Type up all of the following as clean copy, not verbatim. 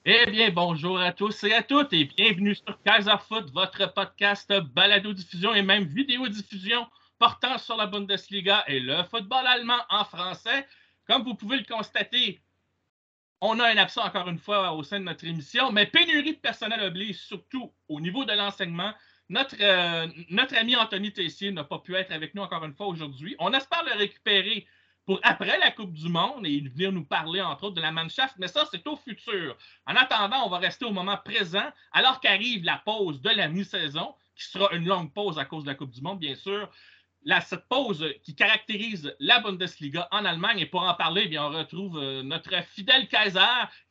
Eh bien, bonjour à tous et à toutes et bienvenue sur Kaiserfoot, votre podcast balado-diffusion et même vidéo-diffusion portant sur la Bundesliga et le football allemand en français. Comme vous pouvez le constater, on a un absent encore une fois au sein de notre émission, mais pénurie de personnel oblige, surtout au niveau de l'enseignement. Notre ami Anthony Tessier n'a pas pu être avec nous encore une fois aujourd'hui. On espère le récupérer pour après la Coupe du Monde et venir nous parler, entre autres, de la Mannschaft, mais ça, c'est au futur. En attendant, on va rester au moment présent, alors qu'arrive la pause de la mi-saison, qui sera une longue pause à cause de la Coupe du Monde, bien sûr. Cette pause qui caractérise la Bundesliga en Allemagne. Et pour en parler, eh bien, on retrouve notre fidèle Kaiser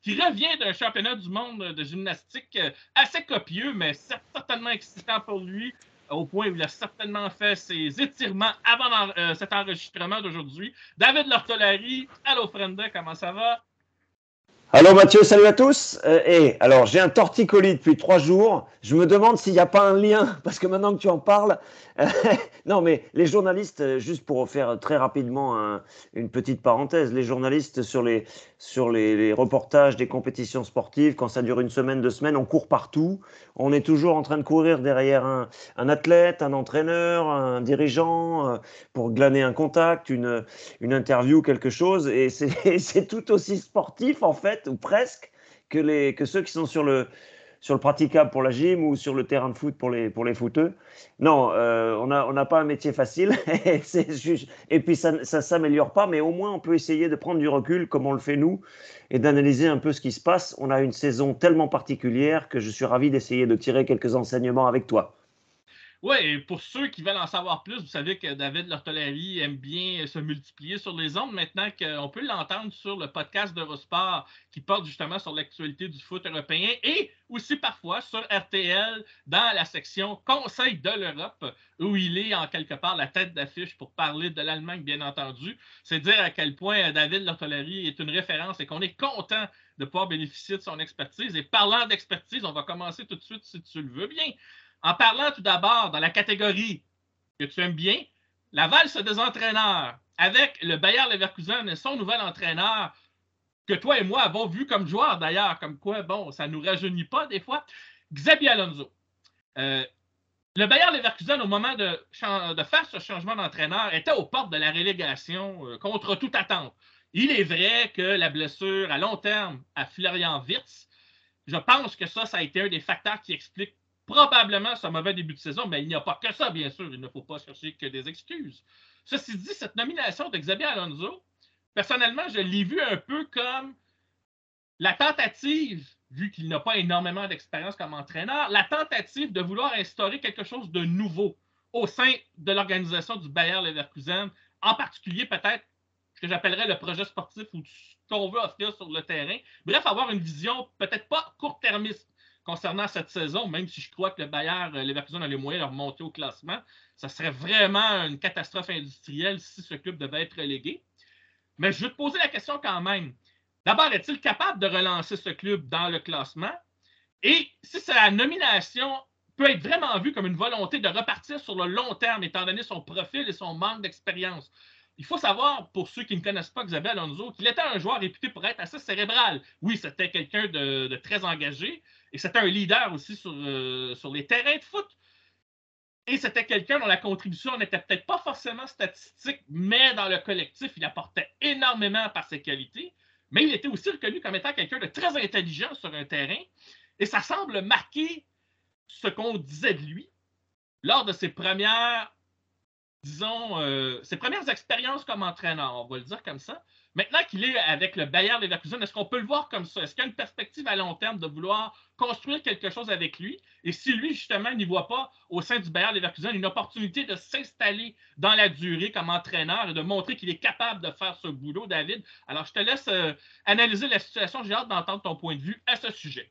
qui revient d'un championnat du monde de gymnastique assez copieux, mais certainement excitant pour lui, au point où il a certainement fait ses étirements avant cet enregistrement d'aujourd'hui. David Lortolari, allô Frenda, comment ça va? Allô Mathieu, salut à tous. Alors j'ai un torticolis depuis 3 jours. Je me demande s'il n'y a pas un lien, parce que maintenant que tu en parles, non mais les journalistes, juste pour faire très rapidement une petite parenthèse, les journalistes sur les reportages des compétitions sportives, quand ça dure une semaine, 2 semaines, on court partout. On est toujours en train de courir derrière un athlète, un entraîneur, un dirigeant, pour glaner un contact, une interview, quelque chose. Et c'est tout aussi sportif en fait, ou presque, que ceux qui sont sur le praticable pour la gym ou sur le terrain de foot pour les footeux. Non, on n'a pas un métier facile et puis ça ne s'améliore pas, mais au moins on peut essayer de prendre du recul comme on le fait nous et d'analyser un peu ce qui se passe. On a une saison tellement particulière que je suis ravi d'essayer de tirer quelques enseignements avec toi. Oui, et pour ceux qui veulent en savoir plus, vous savez que David Lortolari aime bien se multiplier sur les ondes maintenant qu'on peut l'entendre sur le podcast d'Eurosport qui porte justement sur l'actualité du foot européen et aussi parfois sur RTL dans la section Conseil de l'Europe où il est en quelque part la tête d'affiche pour parler de l'Allemagne, bien entendu. C'est dire à quel point David Lortolari est une référence et qu'on est content de pouvoir bénéficier de son expertise. Et parlant d'expertise, on va commencer tout de suite, si tu le veux bien. En parlant tout d'abord dans la catégorie que tu aimes bien, la valse des entraîneurs avec le Bayer Leverkusen et son nouvel entraîneur que toi et moi avons vu comme joueur d'ailleurs, comme quoi, bon, ça ne nous rajeunit pas des fois, Xabi Alonso. Le Bayer Leverkusen, au moment de faire ce changement d'entraîneur, était aux portes de la relégation contre toute attente. Il est vrai que la blessure à long terme à Florian Wirtz, je pense que ça a été un des facteurs qui explique probablement ce mauvais début de saison, mais il n'y a pas que ça, bien sûr. Il ne faut pas chercher que des excuses. Ceci dit, cette nomination de Xabi Alonso, personnellement, je l'ai vu un peu comme la tentative, vu qu'il n'a pas énormément d'expérience comme entraîneur, la tentative de vouloir instaurer quelque chose de nouveau au sein de l'organisation du Bayer Leverkusen, en particulier peut-être ce que j'appellerais le projet sportif ou ce qu'on veut offrir sur le terrain. Bref, avoir une vision peut-être pas court-termiste concernant cette saison, même si je crois que le Bayer Leverkusen a les moyens de remonter au classement. Ça serait vraiment une catastrophe industrielle si ce club devait être relégué. Mais je veux te poser la question quand même. D'abord, est-il capable de relancer ce club dans le classement? Et si sa nomination peut être vraiment vue comme une volonté de repartir sur le long terme, étant donné son profil et son manque d'expérience. Il faut savoir, pour ceux qui ne connaissent pas Xabi Alonso, qu'il était un joueur réputé pour être assez cérébral. Oui, c'était quelqu'un de très engagé et c'était un leader aussi sur les terrains de foot. Et c'était quelqu'un dont la contribution n'était peut-être pas forcément statistique, mais dans le collectif, il apportait énormément par ses qualités. Mais il était aussi reconnu comme étant quelqu'un de très intelligent sur un terrain. Et ça semble marquer ce qu'on disait de lui lors de ses premières, disons, ses premières expériences comme entraîneur, on va le dire comme ça. Maintenant qu'il est avec le Bayer Leverkusen, est-ce qu'on peut le voir comme ça? Est-ce qu'il y a une perspective à long terme de vouloir construire quelque chose avec lui? Et si lui, justement, n'y voit pas au sein du Bayer Leverkusen une opportunité de s'installer dans la durée comme entraîneur et de montrer qu'il est capable de faire ce boulot, David? Alors, je te laisse analyser la situation. J'ai hâte d'entendre ton point de vue à ce sujet.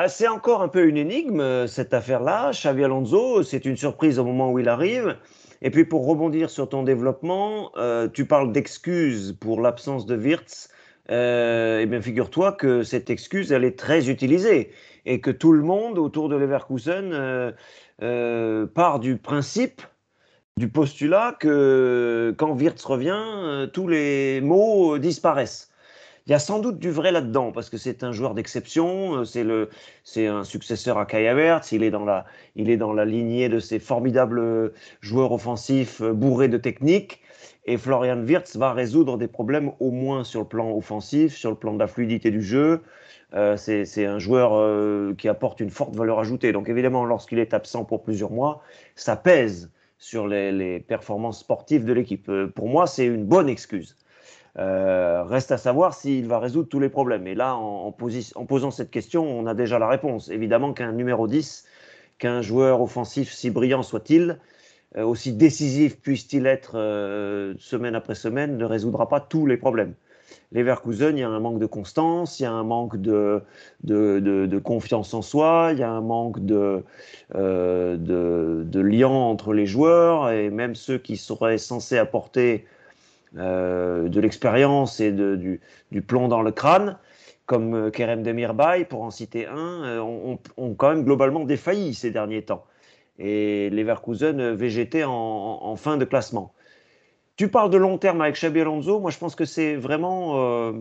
C'est encore un peu une énigme, cette affaire-là. Xabi Alonso, c'est une surprise au moment où il arrive. Et puis pour rebondir sur ton développement, tu parles d'excuses pour l'absence de Wirtz. Eh bien, figure-toi que cette excuse, elle est très utilisée et que tout le monde autour de Leverkusen part du principe, du postulat que quand Wirtz revient, tous les mots disparaissent. Il y a sans doute du vrai là-dedans, parce que c'est un joueur d'exception, c'est un successeur à Kai Havertz, il est dans la lignée de ces formidables joueurs offensifs bourrés de technique, et Florian Wirtz va résoudre des problèmes au moins sur le plan offensif, sur le plan de la fluidité du jeu. C'est un joueur qui apporte une forte valeur ajoutée. Donc évidemment, lorsqu'il est absent pour plusieurs mois, ça pèse sur les performances sportives de l'équipe. Pour moi, c'est une bonne excuse. Reste à savoir s'il va résoudre tous les problèmes. Et là, en posant cette question, on a déjà la réponse. Évidemment qu'un numéro 10, qu'un joueur offensif si brillant soit-il, aussi décisif puisse-t-il être semaine après semaine, ne résoudra pas tous les problèmes. Leverkusen, il y a un manque de constance, il y a un manque de confiance en soi, il y a un manque de lien entre les joueurs, et même ceux qui seraient censés apporter de l'expérience et du plomb dans le crâne, comme Kerem Demirbay, pour en citer un, ont quand même globalement défailli ces derniers temps. Et Leverkusen végétait en fin de classement. Tu parles de long terme avec Xabi Alonso. Moi, je pense que c'est vraiment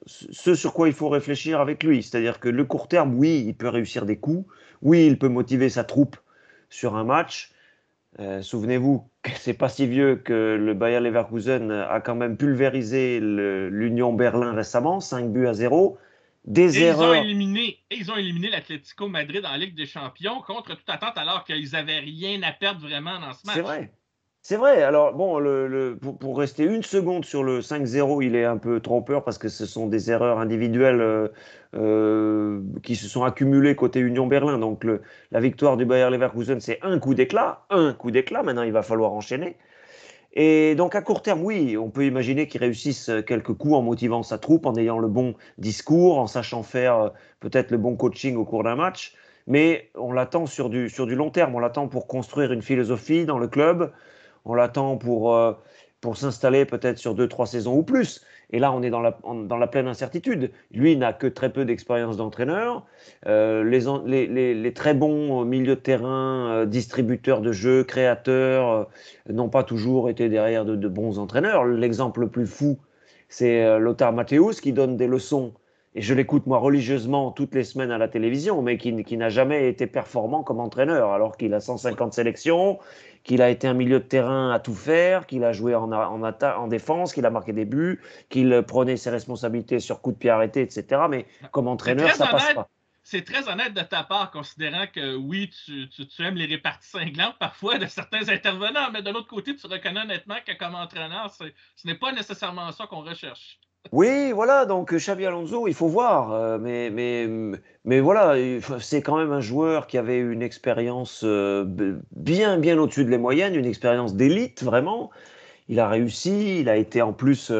ce sur quoi il faut réfléchir avec lui. C'est-à-dire que le court terme, oui, il peut réussir des coups. Oui, il peut motiver sa troupe sur un match. Souvenez-vous que c'est pas si vieux que le Bayer Leverkusen a quand même pulvérisé l'Union Berlin récemment, 5-0. Des Et erreurs. ils ont éliminé l'Atlético Madrid en Ligue des Champions contre toute attente, alors qu'ils n'avaient rien à perdre vraiment dans ce C'est match. vrai. C'est vrai. Alors, bon, pour rester une seconde sur le 5-0, il est un peu trompeur parce que ce sont des erreurs individuelles qui se sont accumulées côté Union Berlin. Donc, la victoire du Bayer Leverkusen, c'est un coup d'éclat. Un coup d'éclat. Maintenant, il va falloir enchaîner. Et donc, à court terme, oui, on peut imaginer qu'il réussisse quelques coups en motivant sa troupe, en ayant le bon discours, en sachant faire peut-être le bon coaching au cours d'un match. Mais on l'attend sur du long terme. On l'attend pour construire une philosophie dans le club. On l'attend pour s'installer peut-être sur 2, 3 saisons ou plus. Et là, on est dans la pleine incertitude. Lui n'a que très peu d'expérience d'entraîneur. Les très bons milieux de terrain, distributeurs de jeux, créateurs, n'ont pas toujours été derrière de bons entraîneurs. L'exemple le plus fou, c'est Lothar Matthäus qui donne des leçons. Et je l'écoute moi religieusement toutes les semaines à la télévision, mais qui n'a jamais été performant comme entraîneur, alors qu'il a 150 sélections, qu'il a été un milieu de terrain à tout faire, qu'il a joué en défense, qu'il a marqué des buts, qu'il prenait ses responsabilités sur coup de pied arrêté, etc. Mais comme entraîneur, ça passe pas. C'est très honnête de ta part, considérant que oui, tu aimes les réparties cinglantes parfois de certains intervenants, mais de l'autre côté, tu reconnais honnêtement que comme entraîneur, ce n'est pas nécessairement ça qu'on recherche. Oui, voilà, donc Xabi Alonso, il faut voir, mais voilà, c'est quand même un joueur qui avait une expérience bien au-dessus de les moyennes, une expérience d'élite, vraiment. Il a réussi, il a été en plus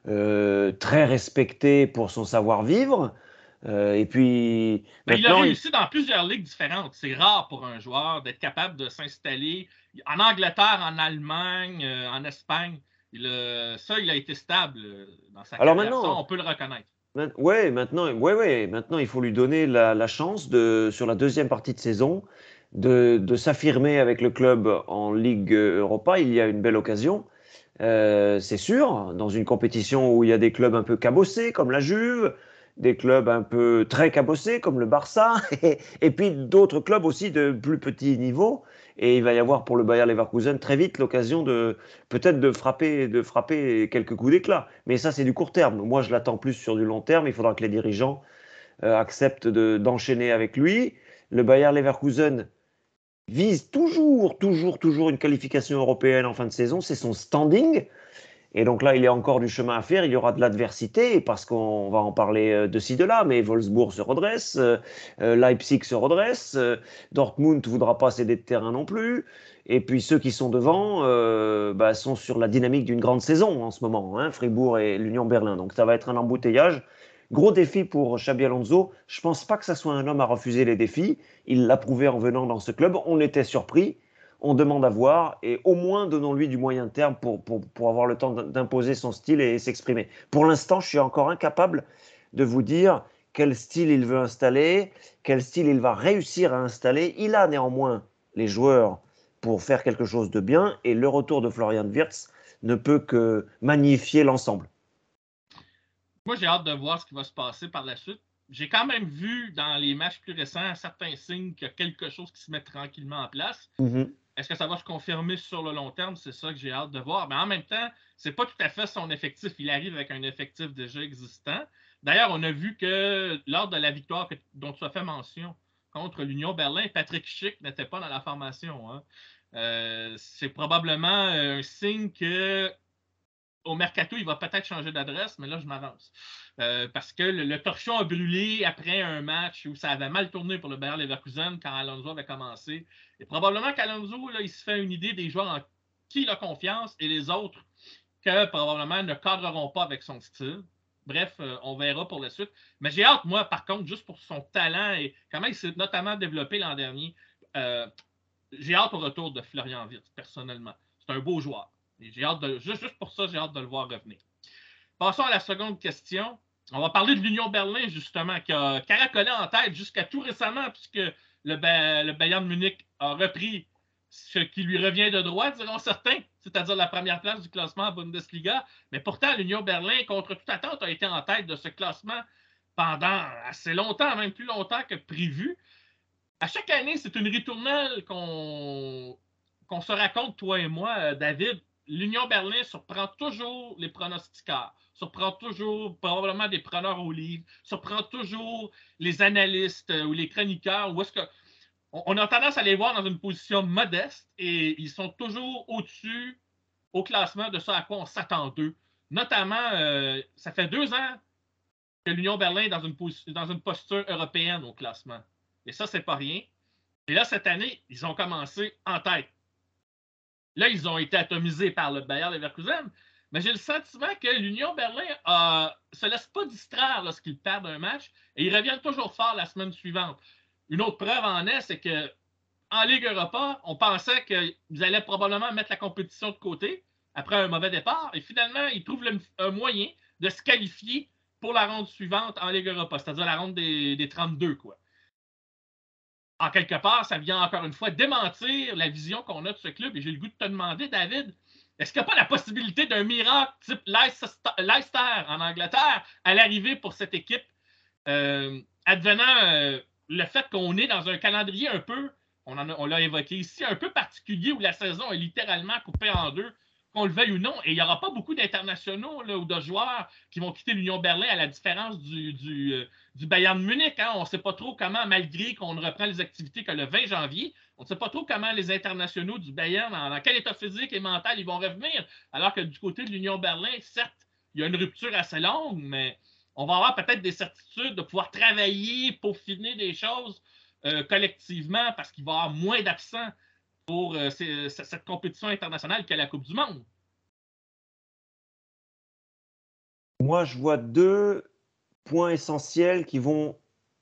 très respecté pour son savoir-vivre. Et puis Ben, il a maintenant, réussi dans plusieurs ligues différentes. C'est rare pour un joueur d'être capable de s'installer en Angleterre, en Allemagne, en Espagne. Ça, il a été stable dans sa alors carrière. Ça, maintenant, on peut le reconnaître. maintenant, il faut lui donner la chance sur la deuxième partie de saison de s'affirmer avec le club en Ligue Europa. Il y a une belle occasion. C'est sûr, dans une compétition où il y a des clubs un peu cabossés comme la Juve, des clubs un peu très cabossés comme le Barça, et puis d'autres clubs aussi de plus petit niveau. Et il va y avoir pour le Bayer Leverkusen très vite l'occasion peut-être de frapper quelques coups d'éclat. Mais ça, c'est du court terme. Moi, je l'attends plus sur du long terme. Il faudra que les dirigeants acceptent d'enchaîner avec lui. Le Bayer Leverkusen vise toujours une qualification européenne en fin de saison. C'est son standing. Et donc là, il y a encore du chemin à faire. Il y aura de l'adversité parce qu'on va en parler de ci, de là. Mais Wolfsburg se redresse, Leipzig se redresse, Dortmund ne voudra pas céder de terrain non plus. Et puis ceux qui sont devant sont sur la dynamique d'une grande saison en ce moment, hein, Fribourg et l'Union Berlin. Donc ça va être un embouteillage. Gros défi pour Xabi Alonso. Je ne pense pas que ça soit un homme à refuser les défis. Il l'a prouvé en venant dans ce club. On était surpris. On demande à voir et au moins donnons-lui du moyen terme pour avoir le temps d'imposer son style et s'exprimer. Pour l'instant, je suis encore incapable de vous dire quel style il veut installer, quel style il va réussir à installer. Il a néanmoins les joueurs pour faire quelque chose de bien et le retour de Florian Wirtz ne peut que magnifier l'ensemble. Moi, j'ai hâte de voir ce qui va se passer par la suite. J'ai quand même vu dans les matchs plus récents certains signes qu'il y a quelque chose qui se met tranquillement en place. Mm-hmm. Est-ce que ça va se confirmer sur le long terme? C'est ça que j'ai hâte de voir. Mais en même temps, c'est pas tout à fait son effectif. Il arrive avec un effectif déjà existant. D'ailleurs, on a vu que lors de la victoire dont tu as fait mention contre l'Union Berlin, Patrick Schick n'était pas dans la formation. Hein. C'est probablement un signe que au mercato, il va peut-être changer d'adresse, mais là, je m'avance. Parce que le torchon a brûlé après un match où ça avait mal tourné pour le Bayer Leverkusen quand Alonso avait commencé. Et probablement qu'Alonso, là, il se fait une idée des joueurs en qui il a confiance et les autres que probablement ne cadreront pas avec son style. Bref, on verra pour la suite. Mais j'ai hâte, moi, par contre, juste pour son talent et comment il s'est notamment développé l'an dernier, j'ai hâte au retour de Florian Wirtz, personnellement. C'est un beau joueur. Et j'ai hâte juste pour ça, j'ai hâte de le voir revenir. Passons à la seconde question. On va parler de l'Union Berlin, justement, qui a caracolé en tête jusqu'à tout récemment, puisque le Bayern de Munich a repris ce qui lui revient de droit, diront certains, c'est-à-dire la première place du classement à Bundesliga. Mais pourtant, l'Union Berlin, contre toute attente, a été en tête de ce classement pendant assez longtemps, même plus longtemps que prévu. À chaque année, c'est une ritournelle qu'on se raconte, toi et moi, David. L'Union Berlin surprend toujours les pronostiqueurs, surprend toujours probablement des preneurs au livre, surprend toujours les analystes ou les chroniqueurs. Où est-ce que on a tendance à les voir dans une position modeste et ils sont toujours au-dessus au classement de ce à quoi on s'attend d'eux. Notamment, ça fait 2 ans que l'Union Berlin est dans une posture européenne au classement. Et ça, c'est pas rien. Et là, cette année, ils ont commencé en tête. Là, ils ont été atomisés par le Bayer Leverkusen, mais j'ai le sentiment que l'Union Berlin ne se laisse pas distraire lorsqu'ils perdent un match et ils reviennent toujours fort la semaine suivante. Une autre preuve en est, c'est que en Ligue Europa, on pensait qu'ils allaient probablement mettre la compétition de côté après un mauvais départ et finalement, ils trouvent un moyen de se qualifier pour la ronde suivante en Ligue Europa, c'est-à-dire la ronde des 32, quoi. En quelque part, ça vient encore une fois démentir la vision qu'on a de ce club. Et j'ai le goût de te demander, David, est-ce qu'il n'y a pas la possibilité d'un miracle type Leicester en Angleterre à l'arrivée pour cette équipe, advenant le fait qu'on est dans un calendrier un peu, on l'a évoqué ici, un peu particulier où la saison est littéralement coupée en deux, qu'on le veuille ou non, et il n'y aura pas beaucoup d'internationaux ou de joueurs qui vont quitter l'Union Berlin à la différence du Bayern de Munich. Hein. On ne sait pas trop comment, malgré qu'on ne reprend les activités que le 20 janvier, on ne sait pas trop comment les internationaux du Bayern, dans quel état physique et mental ils vont revenir. Alors que du côté de l'Union Berlin, certes, il y a une rupture assez longue, mais on va avoir peut-être des certitudes de pouvoir travailler, peaufiner des choses collectivement parce qu'il va y avoir moins d'absents pour cette compétition internationale qu'est la Coupe du Monde. Moi, je vois deux points essentiels qui vont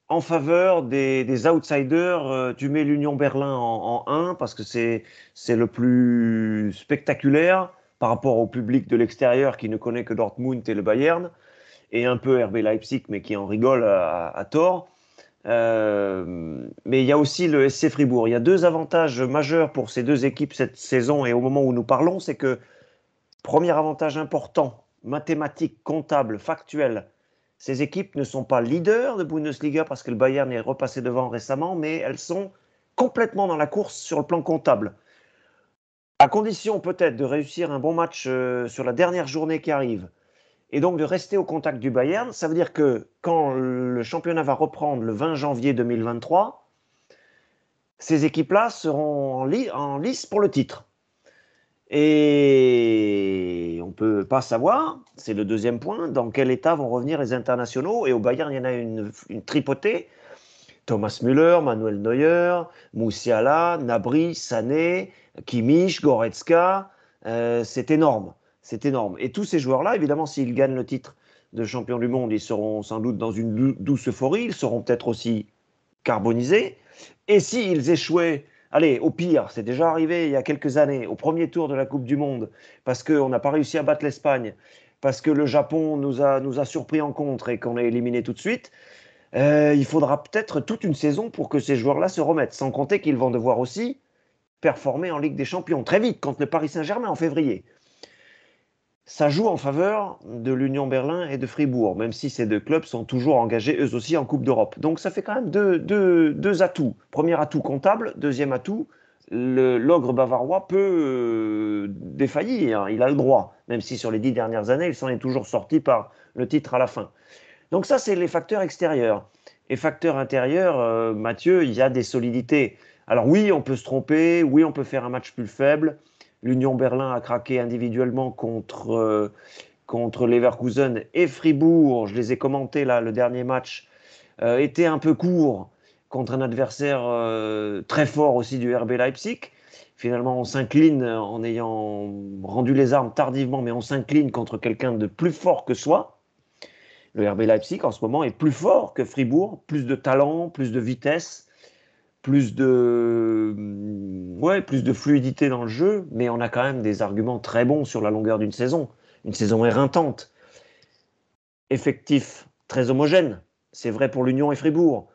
en faveur des outsiders. Tu mets l'Union Berlin en 1 parce que c'est le plus spectaculaire par rapport au public de l'extérieur qui ne connaît que Dortmund et le Bayern, et un peu RB Leipzig, mais qui en rigole à tort. Mais il y a aussi le SC Fribourg. Il y a deux avantages majeurs pour ces deux équipes cette saison et au moment où nous parlons, c'est que premier avantage important, mathématique, comptable, factuel, ces équipes ne sont pas leaders de Bundesliga parce que le Bayern est repassé devant récemment, mais elles sont complètement dans la course sur le plan comptable. À condition peut-être de réussir un bon match sur la dernière journée qui arrive, et donc de rester au contact du Bayern, ça veut dire que quand le championnat va reprendre le 20 janvier 2023, ces équipes-là seront en lice pour le titre. Et on ne peut pas savoir, c'est le deuxième point, dans quel état vont revenir les internationaux. Et au Bayern, il y en a une tripotée. Thomas Müller, Manuel Neuer, Musiala, Gnabry, Sané, Kimmich, Goretzka. C'est énorme. C'est énorme. Et tous ces joueurs-là, évidemment, s'ils gagnent le titre de champion du monde, ils seront sans doute dans une douce euphorie. Ils seront peut-être aussi carbonisés. Et s'ils échouaient, allez, au pire, c'est déjà arrivé il y a quelques années, au premier tour de la Coupe du Monde, parce qu'on n'a pas réussi à battre l'Espagne, parce que le Japon nous a surpris en contre et qu'on a éliminé tout de suite, il faudra peut-être toute une saison pour que ces joueurs-là se remettent, sans compter qu'ils vont devoir aussi performer en Ligue des Champions très vite contre le Paris Saint-Germain en février. ça joue en faveur de l'Union Berlin et de Fribourg, même si ces deux clubs sont toujours engagés eux aussi en Coupe d'Europe. Donc ça fait quand même deux atouts. Premier atout comptable, deuxième atout, l'ogre bavarois peut défaillir, il a le droit, même si sur les 10 dernières années, il s'en est toujours sorti par le titre à la fin. Donc ça, c'est les facteurs extérieurs. Et facteurs intérieurs, Mathieu, il y a des solidités. Alors oui, on peut se tromper, oui, on peut faire un match plus faible. L'Union Berlin a craqué individuellement contre Leverkusen et Fribourg. Je les ai commentés là, le dernier match était un peu court contre un adversaire très fort aussi du RB Leipzig. Finalement, on s'incline en ayant rendu les armes tardivement, mais on s'incline contre quelqu'un de plus fort que soi. Le RB Leipzig, en ce moment, est plus fort que Fribourg, plus de talent, plus de vitesse, plus de fluidité dans le jeu, mais on a quand même des arguments très bons sur la longueur d'une saison. Une saison éreintante, effectif très homogène, c'est vrai pour l'Union et Fribourg.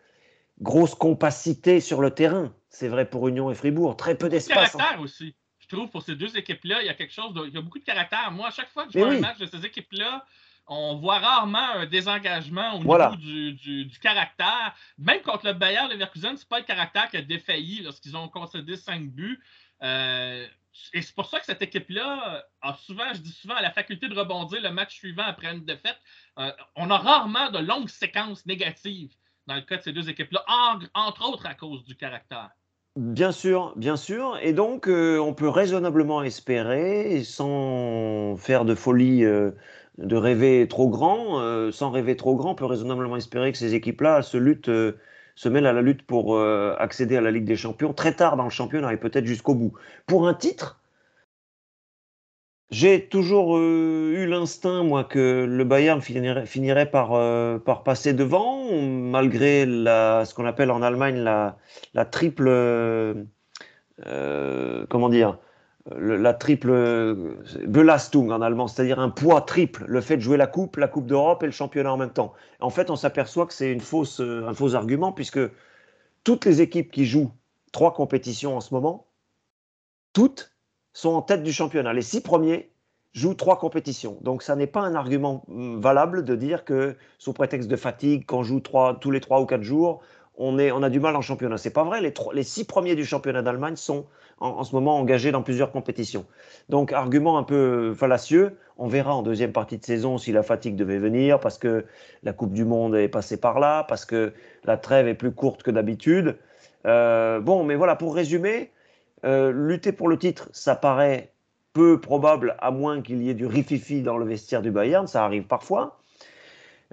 Grosse compacité sur le terrain, c'est vrai pour Union et Fribourg. Très peu Beaucoup de d'espace. caractère aussi. Je trouve pour ces deux équipes-là, il y a quelque chose il y a beaucoup de caractère. Moi, à chaque fois que je Mais vois un oui, match de ces équipes-là, on voit rarement un désengagement au niveau voilà. du caractère. Même contre le Bayer Leverkusen, c'est pas le caractère qui a défailli lorsqu'ils ont concédé 5 buts. Et c'est pour ça que cette équipe-là a souvent, je dis souvent, la faculté de rebondir le match suivant après une défaite. On a rarement de longues séquences négatives dans le cas de ces deux équipes-là, entre autres à cause du caractère. Bien sûr, bien sûr. Et donc, on peut raisonnablement espérer, sans faire de folie, de rêver trop grand, sans rêver trop grand, on peut raisonnablement espérer que ces équipes-là se mêlent à la lutte pour accéder à la Ligue des Champions très tard dans le championnat et peut-être jusqu'au bout. Pour un titre, j'ai toujours eu l'instinct, moi, que le Bayern finirait par passer devant, malgré ce qu'on appelle en Allemagne la triple, comment dire, la triple Belastung en allemand, c'est-à-dire un poids triple, le fait de jouer la Coupe d'Europe et le championnat en même temps. En fait, on s'aperçoit que c'est un faux argument, puisque toutes les équipes qui jouent 3 compétitions en ce moment, toutes sont en tête du championnat. Les 6 premiers jouent 3 compétitions. Donc, ça n'est pas un argument valable de dire que, sous prétexte de fatigue, qu'on joue tous les 3 ou 4 jours, on a du mal en championnat. C'est pas vrai. Les 6 premiers du championnat d'Allemagne sont en ce moment engagés dans plusieurs compétitions. Donc, argument un peu fallacieux. On verra en deuxième partie de saison si la fatigue devait venir, parce que la Coupe du Monde est passée par là, parce que la trêve est plus courte que d'habitude. Bon, mais voilà, pour résumer, lutter pour le titre, ça paraît peu probable, à moins qu'il y ait du rififi dans le vestiaire du Bayern, ça arrive parfois.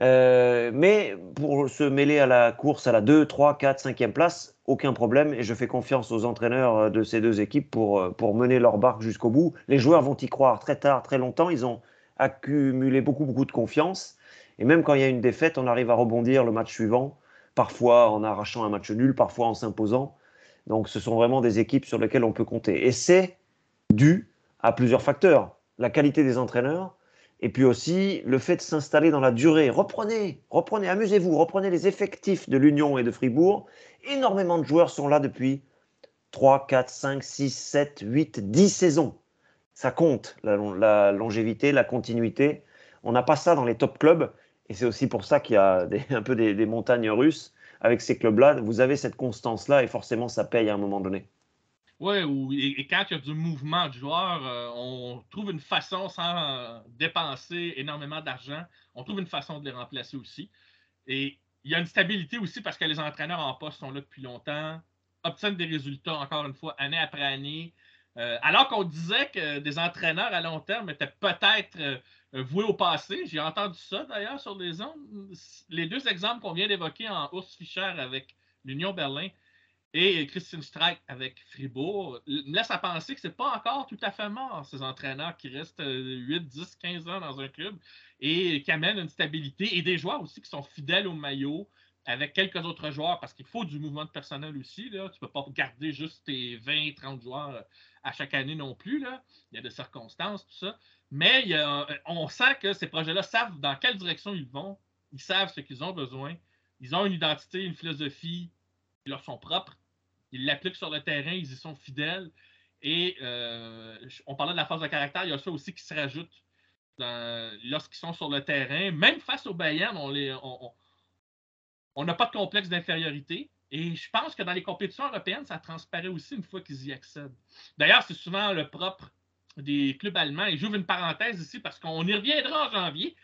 Mais pour se mêler à la course à la 2, 3, 4, 5e place, aucun problème. Et je fais confiance aux entraîneurs de ces deux équipes pour mener leur barque jusqu'au bout. Les joueurs vont y croire très tard, très longtemps. Ils ont accumulé beaucoup, beaucoup de confiance. Et même quand il y a une défaite, on arrive à rebondir le match suivant, parfois en arrachant un match nul, parfois en s'imposant. Donc ce sont vraiment des équipes sur lesquelles on peut compter. Et c'est dû à plusieurs facteurs. La qualité des entraîneurs, et puis aussi le fait de s'installer dans la durée. Reprenez, amusez-vous, reprenez les effectifs de l'Union et de Fribourg. Énormément de joueurs sont là depuis 3, 4, 5, 6, 7, 8, 10 saisons. Ça compte, la longévité, la continuité. On n'a pas ça dans les top clubs, et c'est aussi pour ça qu'il y a un peu des montagnes russes avec ces clubs-là. Vous avez cette constance-là, et forcément, ça paye à un moment donné. Oui, et quand il y a du mouvement de joueurs, on trouve une façon, sans dépenser énormément d'argent, on trouve une façon de les remplacer aussi. Et il y a une stabilité aussi parce que les entraîneurs en poste sont là depuis longtemps, obtiennent des résultats, encore une fois, année après année. Alors qu'on disait que des entraîneurs à long terme étaient peut-être voués au passé. J'ai entendu ça d'ailleurs sur les ondes. Les deux exemples qu'on vient d'évoquer en Urs Fischer avec l'Union Berlin et Christian Streich avec Fribourg me laisse à penser que c'est pas encore tout à fait mort, ces entraîneurs qui restent 8, 10, 15 ans dans un club et qui amènent une stabilité et des joueurs aussi qui sont fidèles au maillot avec quelques autres joueurs parce qu'il faut du mouvement de personnel aussi. Là. Tu ne peux pas garder juste tes 20, 30 joueurs à chaque année non plus. Là. Il y a des circonstances, tout ça. Mais on sent que ces projets-là savent dans quelle direction ils vont. Ils savent ce qu'ils ont besoin. Ils ont une identité, une philosophie qui leur sont propres. Ils l'appliquent sur le terrain, ils y sont fidèles. Et on parlait de la force de caractère, il y a ça aussi qui se rajoute. lorsqu'ils sont sur le terrain. Même face au Bayern, on n'a pas de complexe d'infériorité. Et je pense que dans les compétitions européennes, ça transparaît aussi une fois qu'ils y accèdent. D'ailleurs, c'est souvent le propre des clubs allemands. Et j'ouvre une parenthèse ici parce qu'on y reviendra en janvier.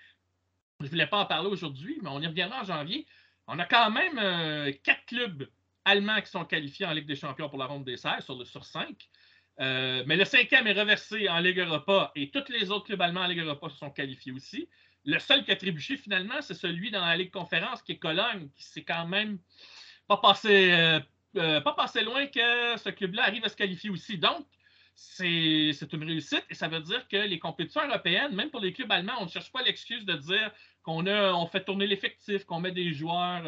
Je ne voulais pas en parler aujourd'hui, mais on y reviendra en janvier. On a quand même 4 clubs allemands qui sont qualifiés en Ligue des champions pour la ronde des 16 sur 5. Mais le 5e est reversé en Ligue Europa et tous les autres clubs allemands en Ligue Europa se sont qualifiés aussi. Le seul qui a trébuché finalement, c'est celui dans la Ligue Conférence qui est Cologne, qui s'est quand même pas passé loin que ce club-là arrive à se qualifier aussi. Donc, c'est une réussite et ça veut dire que les compétitions européennes, même pour les clubs allemands, on ne cherche pas l'excuse de dire on fait tourner l'effectif, qu'on met des joueurs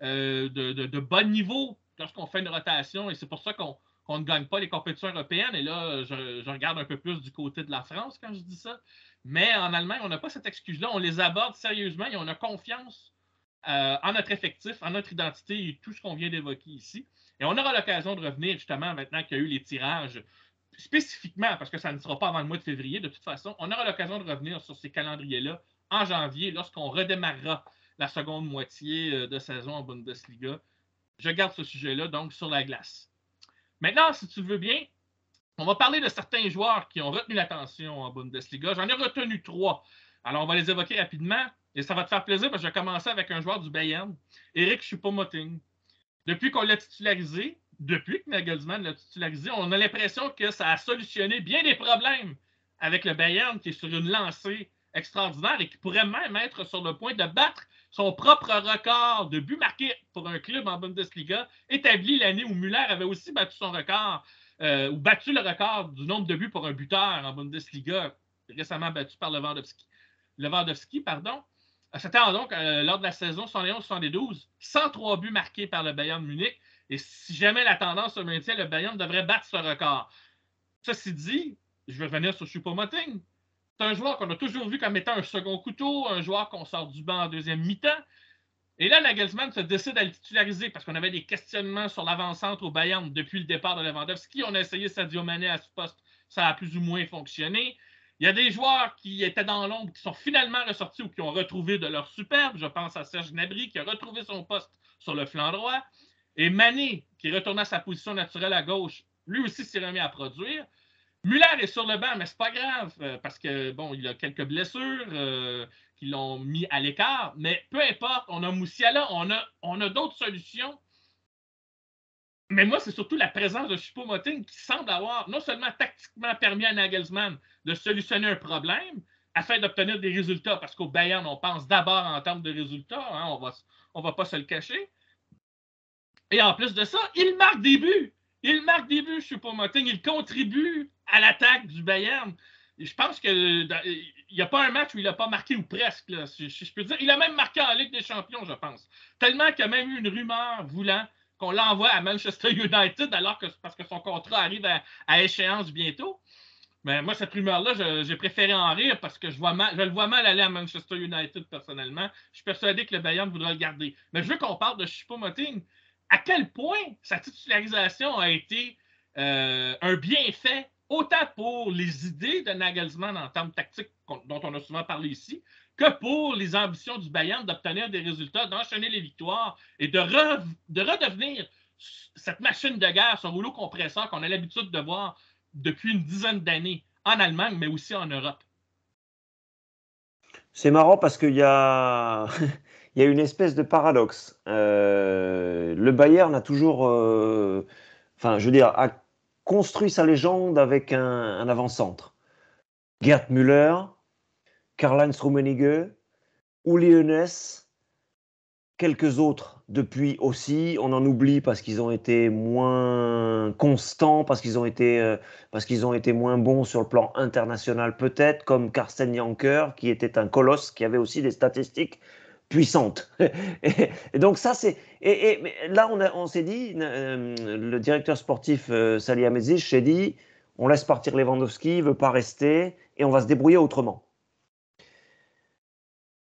de bon niveau lorsqu'on fait une rotation et c'est pour ça qu'on ne gagne pas les compétitions européennes. Et là, je regarde un peu plus du côté de la France quand je dis ça. Mais en Allemagne, on n'a pas cette excuse-là. On les aborde sérieusement et on a confiance en notre effectif, en notre identité et tout ce qu'on vient d'évoquer ici. Et on aura l'occasion de revenir justement maintenant qu'il y a eu les tirages spécifiquement, parce que ça ne sera pas avant le mois de février de toute façon, on aura l'occasion de revenir sur ces calendriers-là en janvier lorsqu'on redémarrera la seconde moitié de saison en Bundesliga. Je garde ce sujet-là donc sur la glace. Maintenant, si tu veux bien, on va parler de certains joueurs qui ont retenu l'attention en Bundesliga. J'en ai retenu 3. Alors, on va les évoquer rapidement. Et ça va te faire plaisir parce que je vais commencer avec un joueur du Bayern, Eric Choupo-Moting. Depuis qu'on l'a titularisé, depuis que Nagelsmann l'a titularisé, on a l'impression que ça a solutionné bien des problèmes avec le Bayern qui est sur une lancée extraordinaire et qui pourrait même être sur le point de battre son propre record de buts marqués pour un club en Bundesliga, établi l'année où Müller avait aussi battu son record, ou battu le record du nombre de buts pour un buteur en Bundesliga, récemment battu par Lewandowski, pardon. C'était donc lors de la saison 71-72, 103 buts marqués par le Bayern Munich. Et si jamais la tendance se maintient, le Bayern devrait battre ce record. Ceci dit, je vais revenir sur Choupo-Moting. C'est un joueur qu'on a toujours vu comme étant un second couteau, un joueur qu'on sort du banc en deuxième mi-temps. Et là, Nagelsmann se décide à le titulariser parce qu'on avait des questionnements sur l'avant-centre au Bayern depuis le départ de Lewandowski. On a essayé Sadio Mané à ce poste, ça a plus ou moins fonctionné. Il y a des joueurs qui étaient dans l'ombre, qui sont finalement ressortis ou qui ont retrouvé de leur superbe. Je pense à Serge Gnabry, qui a retrouvé son poste sur le flanc droit. Et Mané, qui retourne à sa position naturelle à gauche, lui aussi s'est remis à produire. Müller est sur le banc, mais c'est pas grave, parce que bon, il a quelques blessures qui l'ont mis à l'écart. Mais peu importe, on a Moussiala, on a d'autres solutions. Mais moi, c'est surtout la présence de Choupo-Moting qui semble avoir non seulement tactiquement permis à Nagelsmann de solutionner un problème afin d'obtenir des résultats, parce qu'au Bayern, on pense d'abord en termes de résultats, hein, on va pas se le cacher. Et en plus de ça, il marque des buts. Il marque des buts, Choupo-Moting. Il contribue à l'attaque du Bayern. Et je pense qu'il n'y a pas un match où il n'a pas marqué, ou presque, là, si je peux dire. Il a même marqué en Ligue des Champions, je pense. Tellement qu'il y a même eu une rumeur voulant qu'on l'envoie à Manchester United, alors que parce que son contrat arrive à échéance bientôt. Mais moi, cette rumeur-là, j'ai préféré en rire parce que je le vois mal aller à Manchester United personnellement. Je suis persuadé que le Bayern voudra le garder. Mais je veux qu'on parle de Choupo-Moting. À quel point sa titularisation a été un bienfait, autant pour les idées de Nagelsmann en termes tactiques, dont on a souvent parlé ici, que pour les ambitions du Bayern d'obtenir des résultats, d'enchaîner les victoires et de redevenir cette machine de guerre, ce rouleau compresseur qu'on a l'habitude de voir depuis une dizaine d'années en Allemagne, mais aussi en Europe. C'est marrant parce qu'il y a, il y a une espèce de paradoxe. Le Bayern a toujours, enfin, je veux dire, a construit sa légende avec un avant-centre. Gerd Müller, Karl-Heinz Rummenigge, Uli Hoeneß, quelques autres depuis aussi. On en oublie parce qu'ils ont été moins constants, parce qu'ils ont été moins bons sur le plan international peut-être, comme Carsten Janker, qui était un colosse, qui avait aussi des statistiques puissantes. Et donc ça, c'est... mais là, on s'est dit, le directeur sportif Salihamidzic s'est dit, on laisse partir Lewandowski, il ne veut pas rester, et on va se débrouiller autrement.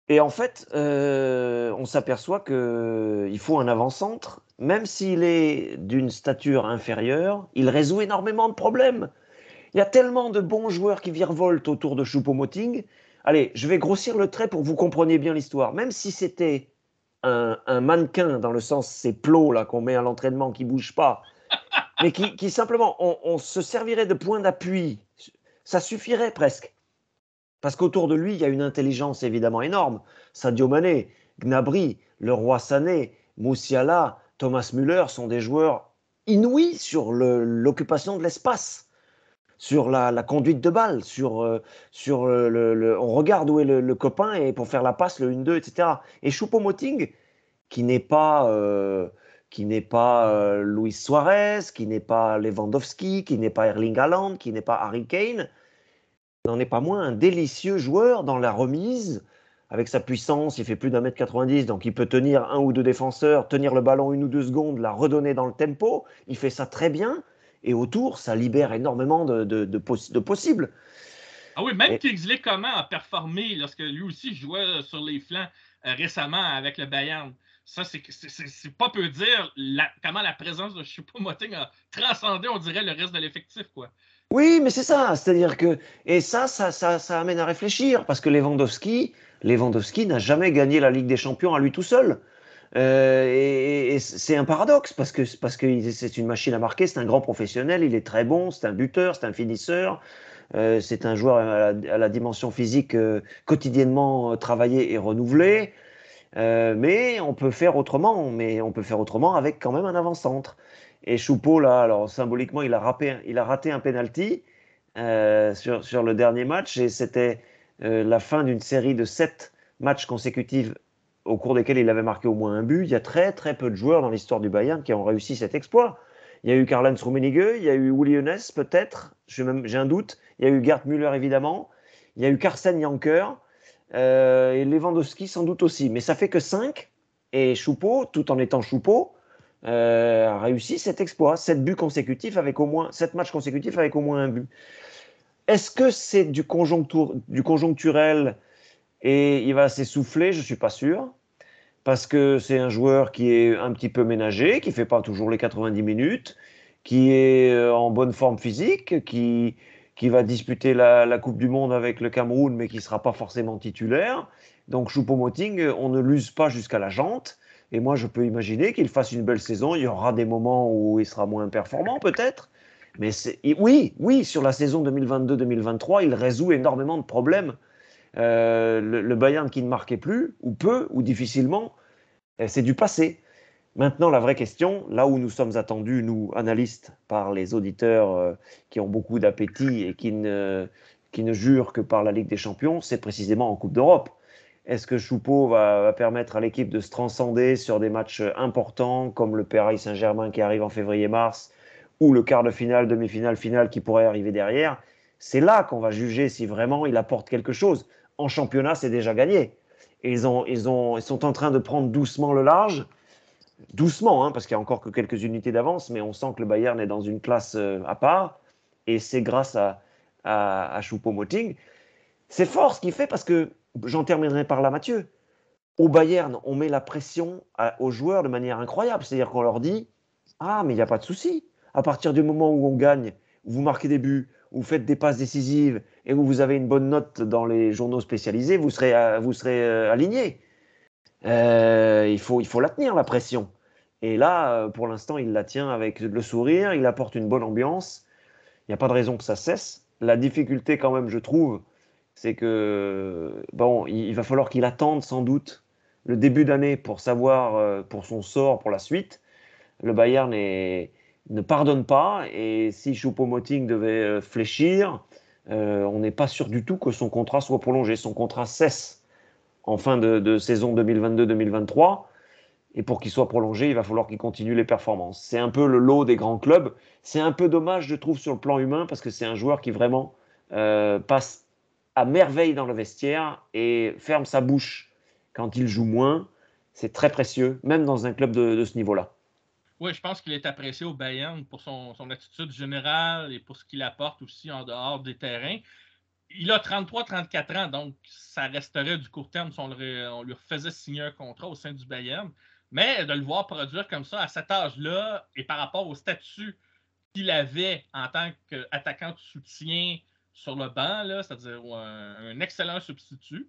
Et en fait, on s'aperçoit qu'il faut un avant-centre, même s'il est d'une stature inférieure, il résout énormément de problèmes. Il y a tellement de bons joueurs qui virevoltent autour de Choupo-Moting. allez, je vais grossir le trait pour que vous compreniez bien l'histoire. Même si c'était un mannequin, dans le sens ces plots là qu'on met à l'entraînement qui ne bougent pas, mais qui simplement, on se servirait de point d'appui, ça suffirait presque. Parce qu'autour de lui, il y a une intelligence évidemment énorme. Sadio Mané, Gnabry, Leroy Sané, Moussiala, Thomas Müller sont des joueurs inouïs sur l'occupation de l'espace, sur la conduite de balle, sur on regarde où est le copain et pour faire la passe, le 1-2, etc. Et Choupo-Moting, qui n'est pas, Luis Suarez, qui n'est pas Lewandowski, qui n'est pas Erling Haaland, qui n'est pas Harry Kane, n'en est pas moins un délicieux joueur dans la remise. Avec sa puissance, il fait plus d'1,90 m, donc il peut tenir un ou deux défenseurs, tenir le ballon 1 ou 2 secondes, la redonner dans le tempo. Il fait ça très bien. Et autour, ça libère énormément de possibles. Ah oui, même Et, Kingsley Coman a performé lorsque lui aussi jouait sur les flancs récemment avec le Bayern. Ça, c'est pas peu dire comment la présence de Choupo-Moting a transcendé, on dirait, le reste de l'effectif, quoi. oui, mais c'est ça. C'est-à-dire que. Et ça amène à réfléchir. Parce que Lewandowski n'a jamais gagné la Ligue des Champions à lui tout seul. Et c'est un paradoxe parce que c'est une machine à marquer, c'est un grand professionnel, il est très bon, c'est un buteur, c'est un finisseur, c'est un joueur à la dimension physique quotidiennement travaillée et renouvelée. Mais on peut faire autrement, avec quand même un avant-centre. Et Choupo, là, alors symboliquement, il a raté un penalty sur le dernier match, et c'était la fin d'une série de 7 matchs consécutifs au cours desquels il avait marqué au moins un but. Il y a très très peu de joueurs dans l'histoire du Bayern qui ont réussi cet exploit. Il y a eu Karl-Heinz Rummenigge, il y a eu Uli Hoeneß peut-être, j'ai un doute. Il y a eu Gerd Müller évidemment, il y a eu Carsten Janker, et Lewandowski sans doute aussi. Mais ça fait que 5, et Choupo, tout en étant Choupo, a réussi cet exploit. 7 matchs consécutifs avec au moins un but. Est-ce que c'est du conjoncturel et il va s'essouffler? Je ne suis pas sûr. Parce que c'est un joueur qui est un petit peu ménagé, qui ne fait pas toujours les 90 minutes, qui est en bonne forme physique, qui va disputer la Coupe du Monde avec le Cameroun, mais qui ne sera pas forcément titulaire. Donc Choupo-Moting, on ne l'use pas jusqu'à la jante. Et moi, je peux imaginer qu'il fasse une belle saison. Il y aura des moments où il sera moins performant, peut-être. Mais oui, sur la saison 2022-2023, il résout énormément de problèmes. Le Bayern qui ne marquait plus, ou peu, ou difficilement, c'est du passé. Maintenant, la vraie question, là où nous sommes attendus, nous, analystes, par les auditeurs qui ont beaucoup d'appétit et qui ne jurent que par la Ligue des Champions, c'est précisément en Coupe d'Europe. Est-ce que Choupo va permettre à l'équipe de se transcender sur des matchs importants, comme le Paris Saint-Germain qui arrive en février-mars, ou le quart de finale, demi-finale, finale qui pourrait arriver derrière? C'est là qu'on va juger si vraiment il apporte quelque chose. En championnat, c'est déjà gagné. Et ils sont en train de prendre doucement le large. Doucement, hein, parce qu'il y a encore que quelques unités d'avance, mais on sent que le Bayern est dans une classe à part. Et c'est grâce à Choupo-Moting. C'est fort ce qu'il fait parce que, j'en terminerai par là, Mathieu. Au Bayern, on met la pression aux joueurs de manière incroyable. C'est-à-dire qu'on leur dit: ah, mais il n'y a pas de souci. À partir du moment où on gagne, où vous marquez des buts, où vous faites des passes décisives et où vous avez une bonne note dans les journaux spécialisés, vous serez aligné. Il faut la tenir, la pression. Et là, pour l'instant, il la tient avec le sourire, il apporte une bonne ambiance. Il n'y a pas de raison que ça cesse. La difficulté, quand même, je trouve, c'est que, bon, il va falloir qu'il attende sans doute le début d'année pour savoir, pour son sort, pour la suite. Le Bayern ne pardonne pas, et si Choupo-Moting devait fléchir, on n'est pas sûr du tout que son contrat soit prolongé. Son contrat cesse en fin de saison 2022-2023. Et pour qu'il soit prolongé, il va falloir qu'il continue les performances. C'est un peu le lot des grands clubs. C'est un peu dommage, je trouve, sur le plan humain, parce que c'est un joueur qui vraiment passe à merveille dans le vestiaire et ferme sa bouche quand il joue moins. C'est très précieux, même dans un club de ce niveau-là. Oui, je pense qu'il est apprécié au Bayern pour son attitude générale et pour ce qu'il apporte aussi en dehors des terrains. Il a 33-34 ans, donc ça resterait du court terme si on lui refaisait signer un contrat au sein du Bayern. Mais de le voir produire comme ça à cet âge-là et par rapport au statut qu'il avait en tant qu'attaquant de soutien sur le banc, là, c'est-à-dire un excellent substitut.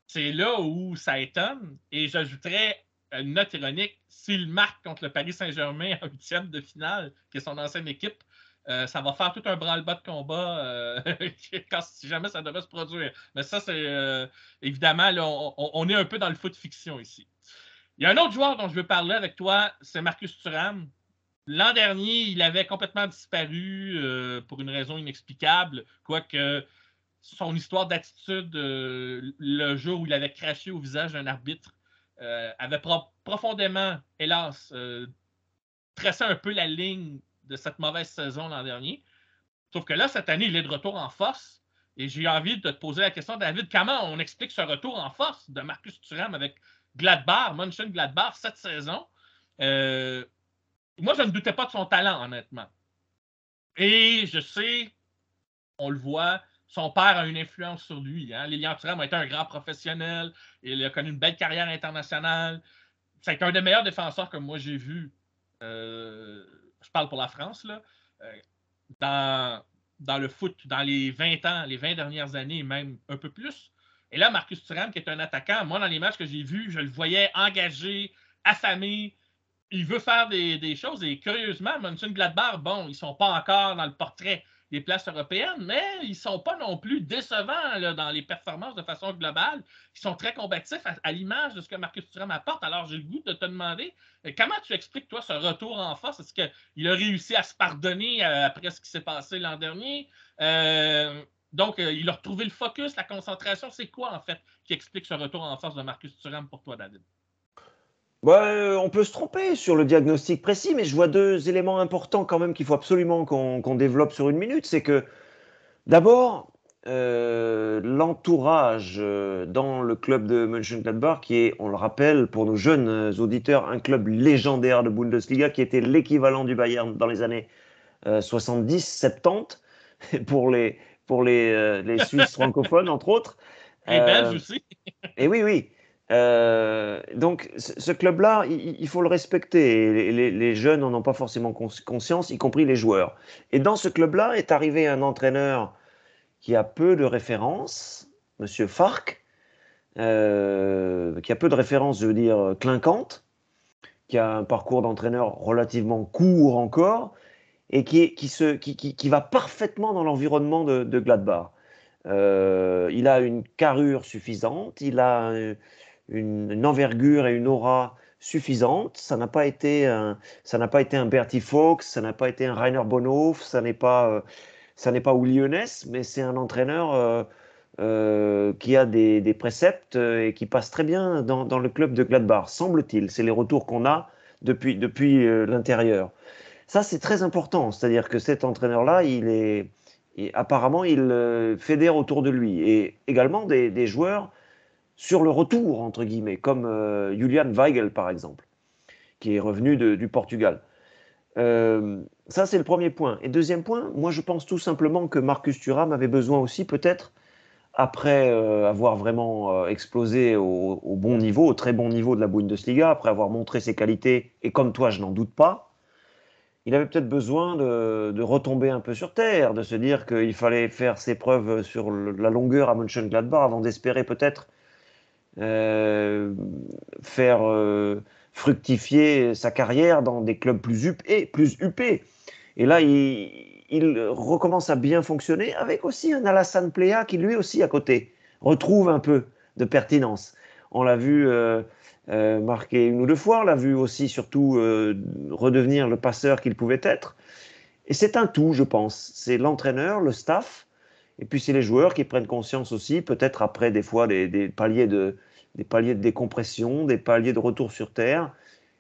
C'est là où ça étonne. Et j'ajouterais une note ironique, s'il marque contre le Paris Saint-Germain en 8e de finale, qui est son ancienne équipe, ça va faire tout un branle-bas de combat si jamais ça devait se produire. Mais ça, c'est évidemment, là, on est un peu dans le foot fiction ici. Il y a un autre joueur dont je veux parler avec toi, c'est Marcus Thuram. L'an dernier, il avait complètement disparu pour une raison inexplicable, quoique son histoire d'attitude le jour où il avait craché au visage d'un arbitre avait profondément, hélas, tracé un peu la ligne de cette mauvaise saison l'an dernier. Sauf que là, cette année, il est de retour en force. Et j'ai envie de te poser la question, David, comment on explique ce retour en force de Marcus Thuram avec Gladbach, Mönchengladbach, cette saison? Moi, je ne doutais pas de son talent, honnêtement. Et je sais, on le voit, son père a une influence sur lui. Hein? Lilian Thuram a été un grand professionnel. Il a connu une belle carrière internationale. C'est un des meilleurs défenseurs que moi j'ai vu. Je parle pour la France, là. Dans le foot, dans les 20 ans, les 20 dernières années, même un peu plus. Et là, Marcus Thuram, qui est un attaquant, moi, dans les matchs que j'ai vus, je le voyais engagé, affamé. Il veut faire des choses. Et curieusement, Mönchengladbach, bon, ils ne sont pas encore dans le portrait des places européennes, mais ils ne sont pas non plus décevants là, dans les performances de façon globale. Ils sont très combatifs à l'image de ce que Marcus Thuram apporte. Alors, j'ai le goût de te demander, comment tu expliques, toi, ce retour en force? Est-ce qu'il a réussi à se pardonner après ce qui s'est passé l'an dernier? Donc, il a retrouvé le focus, la concentration. C'est quoi, en fait, qui explique ce retour en force de Marcus Thuram pour toi, David? On peut se tromper sur le diagnostic précis, mais je vois deux éléments importants quand même qu'il faut absolument qu'on développe sur une minute. C'est que d'abord, l'entourage dans le club de Mönchengladbach, qui est, on le rappelle pour nos jeunes auditeurs, un club légendaire de Bundesliga, qui était l'équivalent du Bayern dans les années 70-70, pour les Suisses francophones, entre autres. Et belge aussi. Et oui, oui. Donc, ce club-là, il faut le respecter. Les jeunes n'en ont pas forcément conscience, y compris les joueurs. Et dans ce club-là est arrivé un entraîneur qui a peu de références, Monsieur Fark, qui a peu de références, je veux dire, clinquantes, qui a un parcours d'entraîneur relativement court encore, et qui va parfaitement dans l'environnement de Gladbach. Il a une carrure suffisante, il a une envergure et une aura suffisante. Ça n'a pas été un Bertie Fox, ça n'a pas été un Rainer Bonhoff, ça n'est pas Uli Hoeneß, mais c'est un entraîneur qui a des préceptes et qui passe très bien dans le club de Gladbach, semble-t-il. C'est les retours qu'on a depuis l'intérieur. Ça, c'est très important. C'est-à-dire que cet entraîneur-là, apparemment, il fédère autour de lui. Et également des joueurs sur le retour, entre guillemets, comme Julian Weigl, par exemple, qui est revenu du Portugal. Ça, c'est le premier point. Et deuxième point, moi, je pense tout simplement que Marcus Thuram avait besoin aussi, peut-être, après avoir vraiment explosé au bon niveau, au très bon niveau de la Bundesliga, après avoir montré ses qualités, et comme toi, je n'en doute pas, il avait peut-être besoin de retomber un peu sur terre, de se dire qu'il fallait faire ses preuves sur la longueur à Mönchengladbach avant d'espérer peut-être faire fructifier sa carrière dans des clubs plus huppés. Et là, il recommence à bien fonctionner avec aussi un Alassane Plea qui lui aussi à côté retrouve un peu de pertinence. On l'a vu marquer une ou deux fois, on l'a vu aussi surtout redevenir le passeur qu'il pouvait être. Et c'est un tout, je pense. C'est l'entraîneur, le staff, et puis c'est les joueurs qui prennent conscience aussi, peut-être après des fois des paliers de décompression, des paliers de retour sur terre,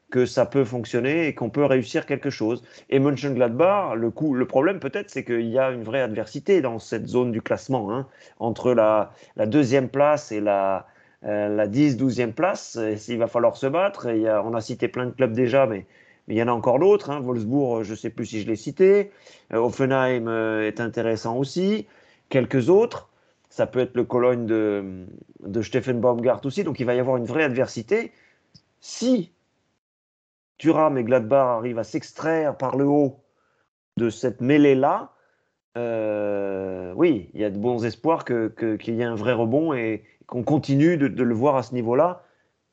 que ça peut fonctionner et qu'on peut réussir quelque chose. Et Mönchengladbach, le problème peut-être, c'est qu'il y a une vraie adversité dans cette zone du classement, hein, entre la deuxième place et la 10-12e place. Il va falloir se battre. On a cité plein de clubs déjà, mais il y en a encore d'autres. Hein. Wolfsburg, je ne sais plus si je l'ai cité. Hoffenheim est intéressant aussi. Quelques autres. Ça peut être le Cologne de Steffen Baumgart aussi. Donc il va y avoir une vraie adversité. Si Thuram et Gladbach arrivent à s'extraire par le haut de cette mêlée-là, oui, il y a de bons espoirs qu'il y ait un vrai rebond et qu'on continue de le voir à ce niveau-là,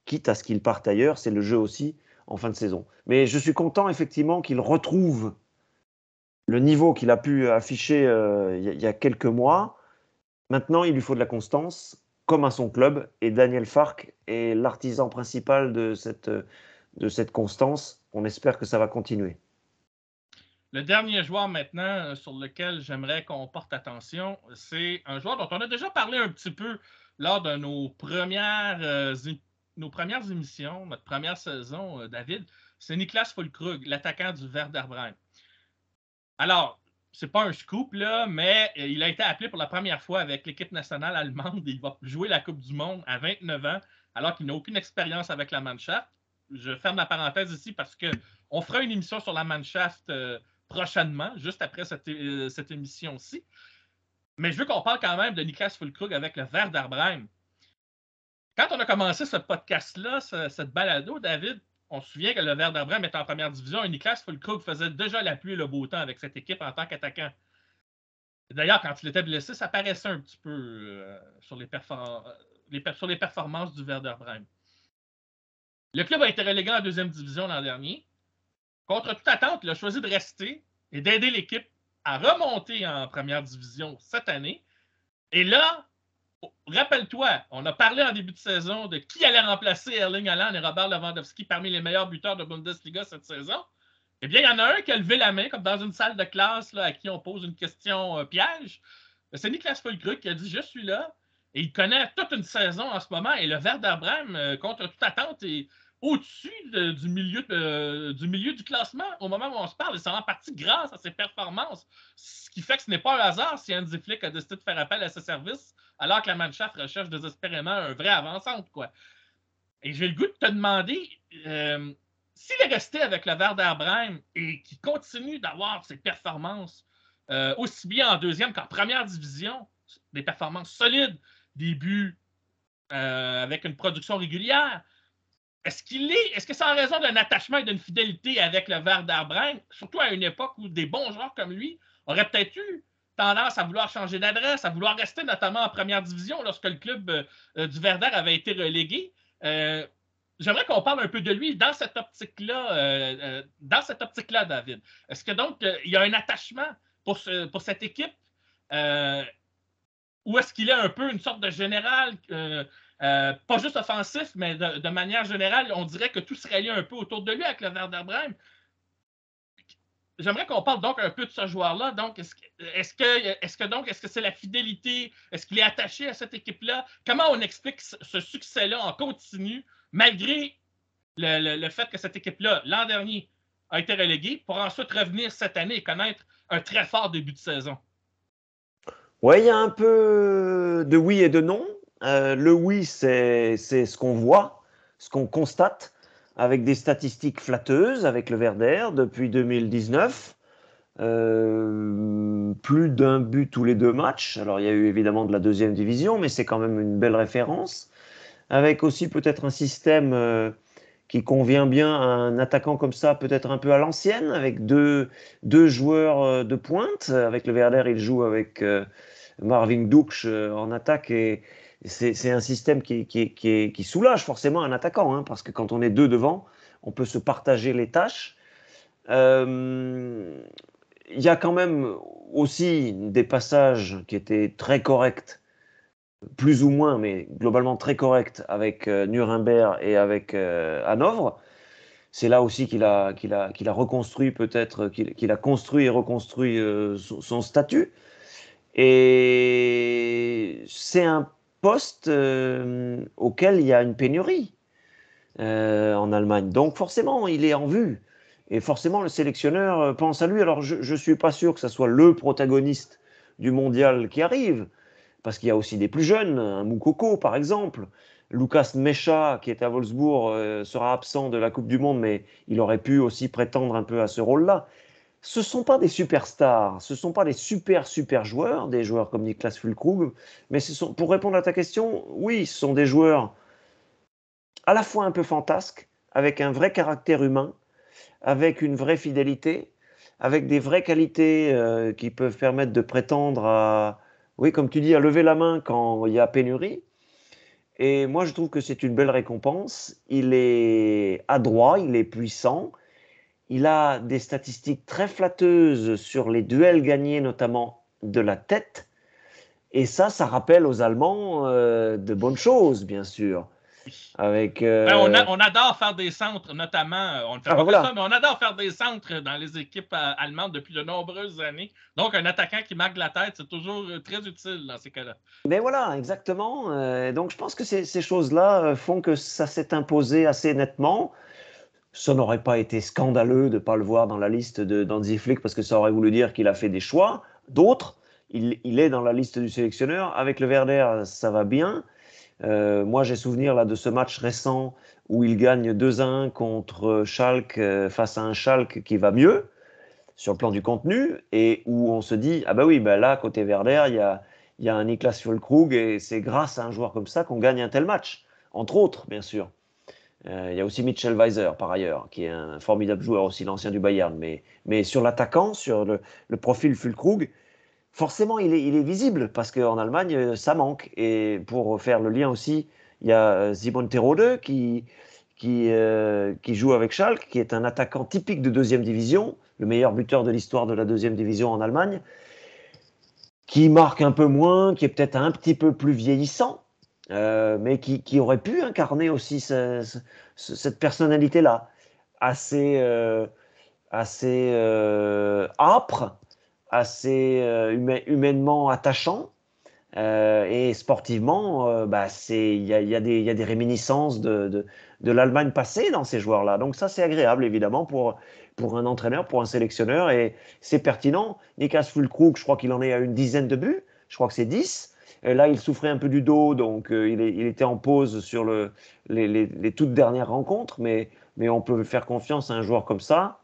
quitte à ce qu'il parte ailleurs. C'est le jeu aussi en fin de saison. Mais je suis content effectivement qu'il retrouve le niveau qu'il a pu afficher il y a quelques mois. Maintenant, il lui faut de la constance, comme à son club. Et Daniel Fark est l'artisan principal de cette constance. On espère que ça va continuer. Le dernier joueur maintenant sur lequel j'aimerais qu'on porte attention, c'est un joueur dont on a déjà parlé un petit peu lors de nos premières émissions, notre première saison, David. C'est Niklas Füllkrug, l'attaquant du Werder Bremen. Alors, c'est pas un scoop, là, mais il a été appelé pour la première fois avec l'équipe nationale allemande. Il va jouer la Coupe du Monde à 29 ans, alors qu'il n'a aucune expérience avec la Mannschaft. Je ferme la parenthèse ici parce qu'on fera une émission sur la Mannschaft prochainement, juste après cette émission-ci. Mais je veux qu'on parle quand même de Niklas Füllkrug avec le Werder Bremen. Quand on a commencé ce podcast-là, cette balado, David, on se souvient que le Werder Bremen était en première division et Niklas Füllkrug faisait déjà la pluie et le beau temps avec cette équipe en tant qu'attaquant. D'ailleurs, quand il était blessé, ça paraissait un petit peu sur les performances du Werder Bremen. Le club a été relégué en deuxième division l'an dernier. Contre toute attente, il a choisi de rester et d'aider l'équipe à remonter en première division cette année. Et là, rappelle-toi, on a parlé en début de saison de qui allait remplacer Erling Haaland et Robert Lewandowski parmi les meilleurs buteurs de Bundesliga cette saison. Eh bien, il y en a un qui a levé la main, comme dans une salle de classe là, à qui on pose une question piège. C'est Niklas Füllkrug qui a dit « Je suis là ». Et il connaît toute une saison en ce moment. Et le Werder Bremen, contre toute attente, est au-dessus du milieu du classement au moment où on se parle. Et c'est en partie grâce à ses performances. Ce qui fait que ce n'est pas un hasard si Hansi Flick a décidé de faire appel à ses services alors que la Mannschaft recherche désespérément un vrai avant-centre, quoi. Et j'ai le goût de te demander s'il est resté avec le Werder Bremen et qu'il continue d'avoir ses performances aussi bien en deuxième qu'en première division, des performances solides, des buts avec une production régulière, est-ce que c'est en raison d'un attachement et d'une fidélité avec le Werder Bremen, surtout à une époque où des bons joueurs comme lui auraient peut-être eu tendance à vouloir changer d'adresse, à vouloir rester notamment en première division lorsque le club du Werder avait été relégué? J'aimerais qu'on parle un peu de lui dans cette optique-là, David. Est-ce que donc il y a un attachement pour cette équipe ou est-ce qu'il est un peu une sorte de général, pas juste offensif, mais de manière générale, on dirait que tout se rallie un peu autour de lui avec le Werder Bremen. J'aimerais qu'on parle donc un peu de ce joueur-là. Donc, est-ce que c'est la fidélité? Est-ce qu'il est attaché à cette équipe-là? Comment on explique ce succès-là en continu, malgré le fait que cette équipe-là, l'an dernier, a été reléguée, pour ensuite revenir cette année et connaître un très fort début de saison? Oui, il y a un peu de oui et de non. Le oui, c'est ce qu'on voit, ce qu'on constate, avec des statistiques flatteuses avec le Werder depuis 2019. Plus d'un but tous les 2 matchs. Alors, il y a eu évidemment de la deuxième division, mais c'est quand même une belle référence. Avec aussi peut-être un système qui convient bien à un attaquant comme ça, peut-être un peu à l'ancienne, avec deux joueurs de pointe. Avec le Werder, il joue avec Marvin Duksch en attaque et c'est un système qui soulage forcément un attaquant, hein, parce que quand on est 2 devant, on peut se partager les tâches. Il y a quand même aussi des passages qui étaient très corrects, plus ou moins, mais globalement très corrects avec Nuremberg et avec Hanovre. C'est là aussi qu'il a reconstruit peut-être, qu'il a construit et reconstruit son statut. Et c'est un poste auquel il y a une pénurie en Allemagne. Donc forcément, il est en vue. Et forcément, le sélectionneur pense à lui. Alors, je ne suis pas sûr que ce soit le protagoniste du mondial qui arrive, parce qu'il y a aussi des plus jeunes, un Moukoko par exemple. Lukas Mecha, qui était à Wolfsburg, sera absent de la Coupe du Monde, mais il aurait pu aussi prétendre un peu à ce rôle-là. Ce ne sont pas des superstars, ce ne sont pas des super joueurs, des joueurs comme Niklas Füllkrug, mais pour répondre à ta question, oui, ce sont des joueurs à la fois un peu fantasques, avec un vrai caractère humain, avec une vraie fidélité, avec des vraies qualités qui peuvent permettre de prétendre à, oui, comme tu dis, à lever la main quand il y a pénurie. Et moi, je trouve que c'est une belle récompense. Il est adroit, il est puissant. Il a des statistiques très flatteuses sur les duels gagnés, notamment de la tête. Et ça rappelle aux Allemands de bonnes choses, bien sûr. Oui. Avec, On adore faire des centres, notamment, on ne fait pas que voilà. ça, mais on adore faire des centres dans les équipes allemandes depuis de nombreuses années. Donc, un attaquant qui marque la tête, c'est toujours très utile dans ces cas-là. Mais voilà, exactement. Donc, je pense que ces choses-là font que ça s'est imposé assez nettement. Ça n'aurait pas été scandaleux de ne pas le voir dans la liste d'Hansi Flick parce que ça aurait voulu dire qu'il a fait des choix. D'autres, il est dans la liste du sélectionneur. Avec le Werder, ça va bien. Moi, j'ai souvenir là, de ce match récent où il gagne 2-1 contre Schalke face à un Schalke qui va mieux sur le plan du contenu et où on se dit ah bah oui, bah là, côté Werder, il y a un Niklas Füllkrug et c'est grâce à un joueur comme ça qu'on gagne un tel match. Entre autres, bien sûr. Il y a aussi Mitchell Weiser, par ailleurs, qui est un formidable joueur aussi, l'ancien du Bayern. Mais sur l'attaquant, sur le profil Füllkrug, forcément, il est visible parce qu'en Allemagne, ça manque. Et pour faire le lien aussi, il y a Simon Terodde qui joue avec Schalke, qui est un attaquant typique de deuxième division, le meilleur buteur de l'histoire de la deuxième division en Allemagne, qui marque un peu moins, qui est peut-être un petit peu plus vieillissant, mais qui aurait pu incarner aussi cette personnalité-là, assez, assez âpre, assez humainement attachant. Et sportivement, bah, il y a des réminiscences de l'Allemagne passée dans ces joueurs-là. Donc ça, c'est agréable, évidemment, pour un entraîneur, pour un sélectionneur. Et c'est pertinent. Niklas Füllkrug, je crois qu'il en est à une dizaine de buts. Je crois que c'est 10. Et là, il souffrait un peu du dos, donc il était en pause sur les toutes dernières rencontres. Mais on peut faire confiance à un joueur comme ça.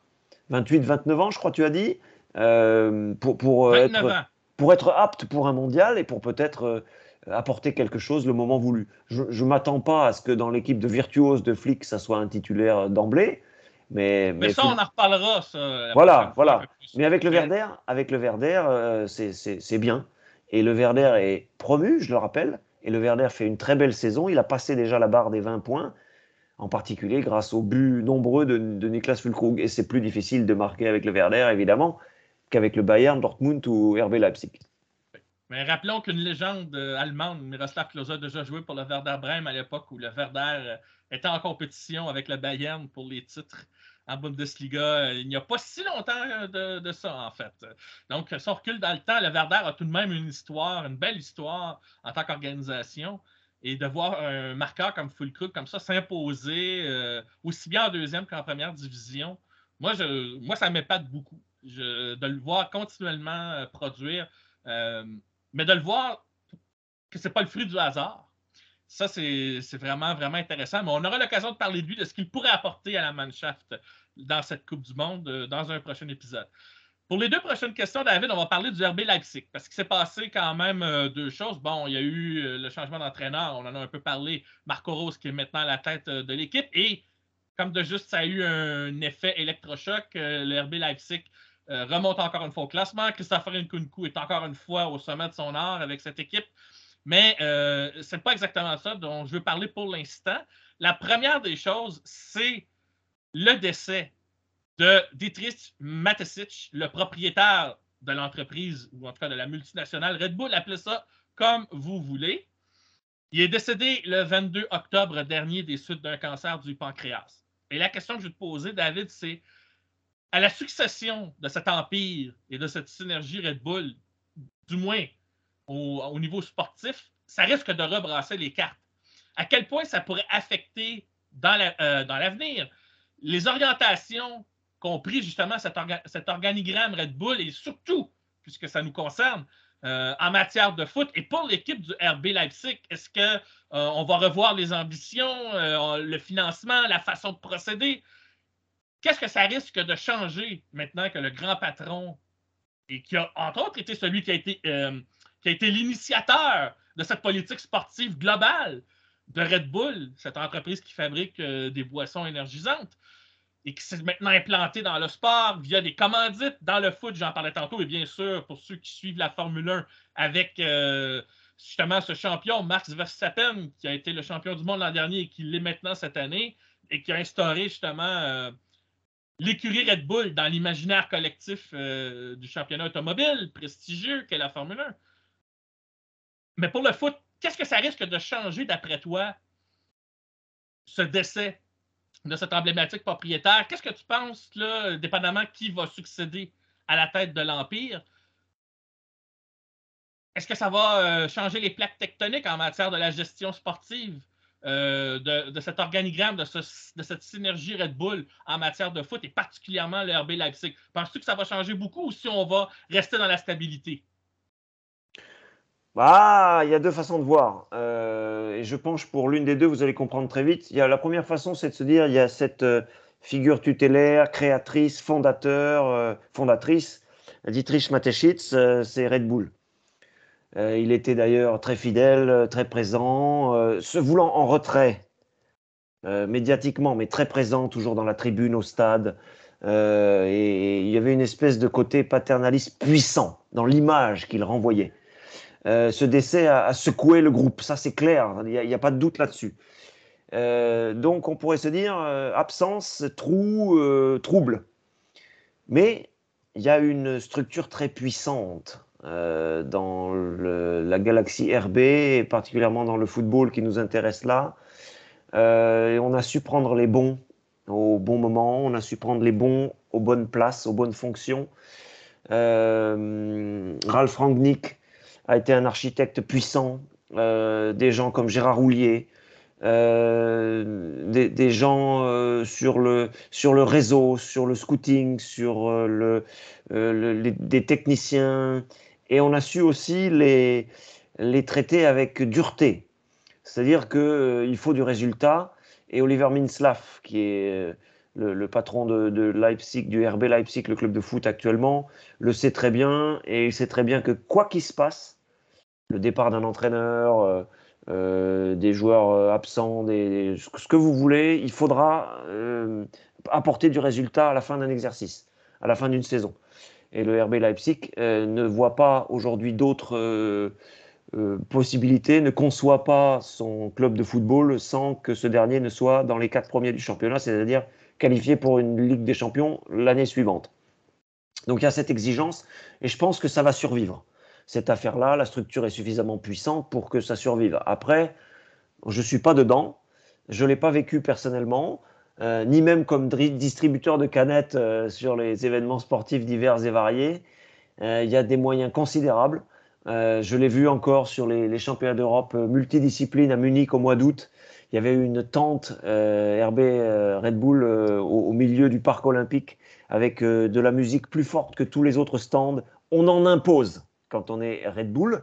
28-29 ans, je crois que tu as dit, Neuf ans. pour être apte pour un mondial et pour peut-être apporter quelque chose le moment voulu. Je ne m'attends pas à ce que dans l'équipe de virtuose de Flick, ça soit un titulaire d'emblée. Mais ça, on en reparlera, ça, la prochaine voilà, fois, un peu voilà. plus. Mais Mais Avec le Werder, c'est bien. Et le Werder est promu, je le rappelle. Et le Werder fait une très belle saison. Il a passé déjà la barre des 20 points, en particulier grâce aux buts nombreux de Niklas Füllkrug. Et c'est plus difficile de marquer avec le Werder, évidemment, qu'avec le Bayern, Dortmund ou RB Leipzig. Mais rappelons qu'une légende allemande, Miroslav Klose, a déjà joué pour le Werder Brême à l'époque où le Werder était en compétition avec le Bayern pour les titres en Bundesliga. Il n'y a pas si longtemps de ça, en fait. Donc, si on recule dans le temps, le Werder a tout de même une histoire, une belle histoire en tant qu'organisation. Et de voir un marqueur comme Füllkrug comme ça s'imposer aussi bien en deuxième qu'en première division, moi ça m'épate beaucoup. De le voir continuellement produire. Mais de le voir que c'est pas le fruit du hasard, ça, c'est vraiment, vraiment intéressant. Mais on aura l'occasion de parler de lui, de ce qu'il pourrait apporter à la Mannschaft dans cette Coupe du Monde dans un prochain épisode. Pour les deux prochaines questions, David, on va parler du RB Leipzig, parce qu'il s'est passé quand même deux choses. Bon, il y a eu le changement d'entraîneur, on en a un peu parlé, Marco Rose qui est maintenant à la tête de l'équipe, et comme de juste ça a eu un effet électrochoc, le RB Leipzig remonte encore une fois au classement. Christopher Nkunku est encore une fois au sommet de son art avec cette équipe. Mais ce n'est pas exactement ça dont je veux parler pour l'instant. La première des choses, c'est le décès de Dietrich Mateschitz, le propriétaire de l'entreprise, ou en tout cas de la multinationale Red Bull, appelez ça comme vous voulez. Il est décédé le 22 octobre dernier des suites d'un cancer du pancréas. Et la question que je vais te poser, David, c'est à la succession de cet empire et de cette synergie Red Bull, du moins au niveau sportif, ça risque de rebrasser les cartes. À quel point ça pourrait affecter dans l'avenir les orientations qu'ont pris justement cet organigramme Red Bull et surtout, puisque ça nous concerne, en matière de foot et pour l'équipe du RB Leipzig, est-ce qu'on va revoir les ambitions, le financement, la façon de procéder? Qu'est-ce que ça risque de changer maintenant que le grand patron, et qui a entre autres été celui qui a été l'initiateur de cette politique sportive globale de Red Bull, cette entreprise qui fabrique des boissons énergisantes, et qui s'est maintenant implanté dans le sport via des commandites dans le foot, j'en parlais tantôt, et bien sûr, pour ceux qui suivent la Formule 1, avec justement ce champion, Max Verstappen, qui a été le champion du monde l'an dernier et qui l'est maintenant cette année, et qui a instauré justement l'écurie Red Bull dans l'imaginaire collectif du championnat automobile prestigieux qu'est la Formule 1. Mais pour le foot, qu'est-ce que ça risque de changer d'après toi, ce décès de cette emblématique propriétaire? Qu'est-ce que tu penses, là, dépendamment qui va succéder à la tête de l'Empire? Est-ce que ça va changer les plaques tectoniques en matière de la gestion sportive, de cet organigramme, de cette synergie Red Bull en matière de foot et particulièrement le RB Leipzig? Penses-tu que ça va changer beaucoup ou si on va rester dans la stabilité? Ah, il y a deux façons de voir. Et je penche pour l'une des deux, vous allez comprendre très vite. La première façon, c'est de se dire, il y a cette figure tutélaire, créatrice, fondatrice, Dietrich Mateschitz, c'est Red Bull. Il était d'ailleurs très fidèle, très présent, se voulant en retrait médiatiquement, mais très présent, toujours dans la tribune, au stade. Et il y avait une espèce de côté paternaliste puissant dans l'image qu'il renvoyait. Ce décès a secoué le groupe, ça c'est clair, il n'y a pas de doute là-dessus. Donc on pourrait se dire absence, trou, trouble. Mais il y a une structure très puissante dans la galaxie RB, et particulièrement dans le football qui nous intéresse là. Et on a su prendre les bons au bon moment, on a su prendre les bons aux bonnes places, aux bonnes fonctions. Ralf Rangnick a été un architecte puissant, des gens comme Gérard Houllier, des gens sur le réseau, sur le scouting, sur des techniciens. Et on a su aussi les traiter avec dureté. C'est-à-dire qu'il faut du résultat. Et Oliver Mintzlaff, qui est le patron de Leipzig, du RB Leipzig, le club de foot actuellement, le sait très bien. Et il sait très bien que quoi qu'il se passe, le départ d'un entraîneur, des joueurs absents, ce que vous voulez, il faudra apporter du résultat à la fin d'un exercice, à la fin d'une saison. Et le RB Leipzig ne voit pas aujourd'hui d'autres possibilités, ne conçoit pas son club de football sans que ce dernier ne soit dans les 4 premiers du championnat, c'est-à-dire qualifié pour une Ligue des Champions l'année suivante. Donc il y a cette exigence et je pense que ça va survivre. Cette affaire-là, la structure est suffisamment puissante pour que ça survive. Après, je ne suis pas dedans, je ne l'ai pas vécu personnellement, ni même comme distributeur de canettes sur les événements sportifs divers et variés. Il y a des moyens considérables. Je l'ai vu encore sur les championnats d'Europe multidisciplines à Munich au mois d'août. Il y avait une tente RB Red Bull au milieu du parc olympique avec de la musique plus forte que tous les autres stands. On en impose quand on est Red Bull.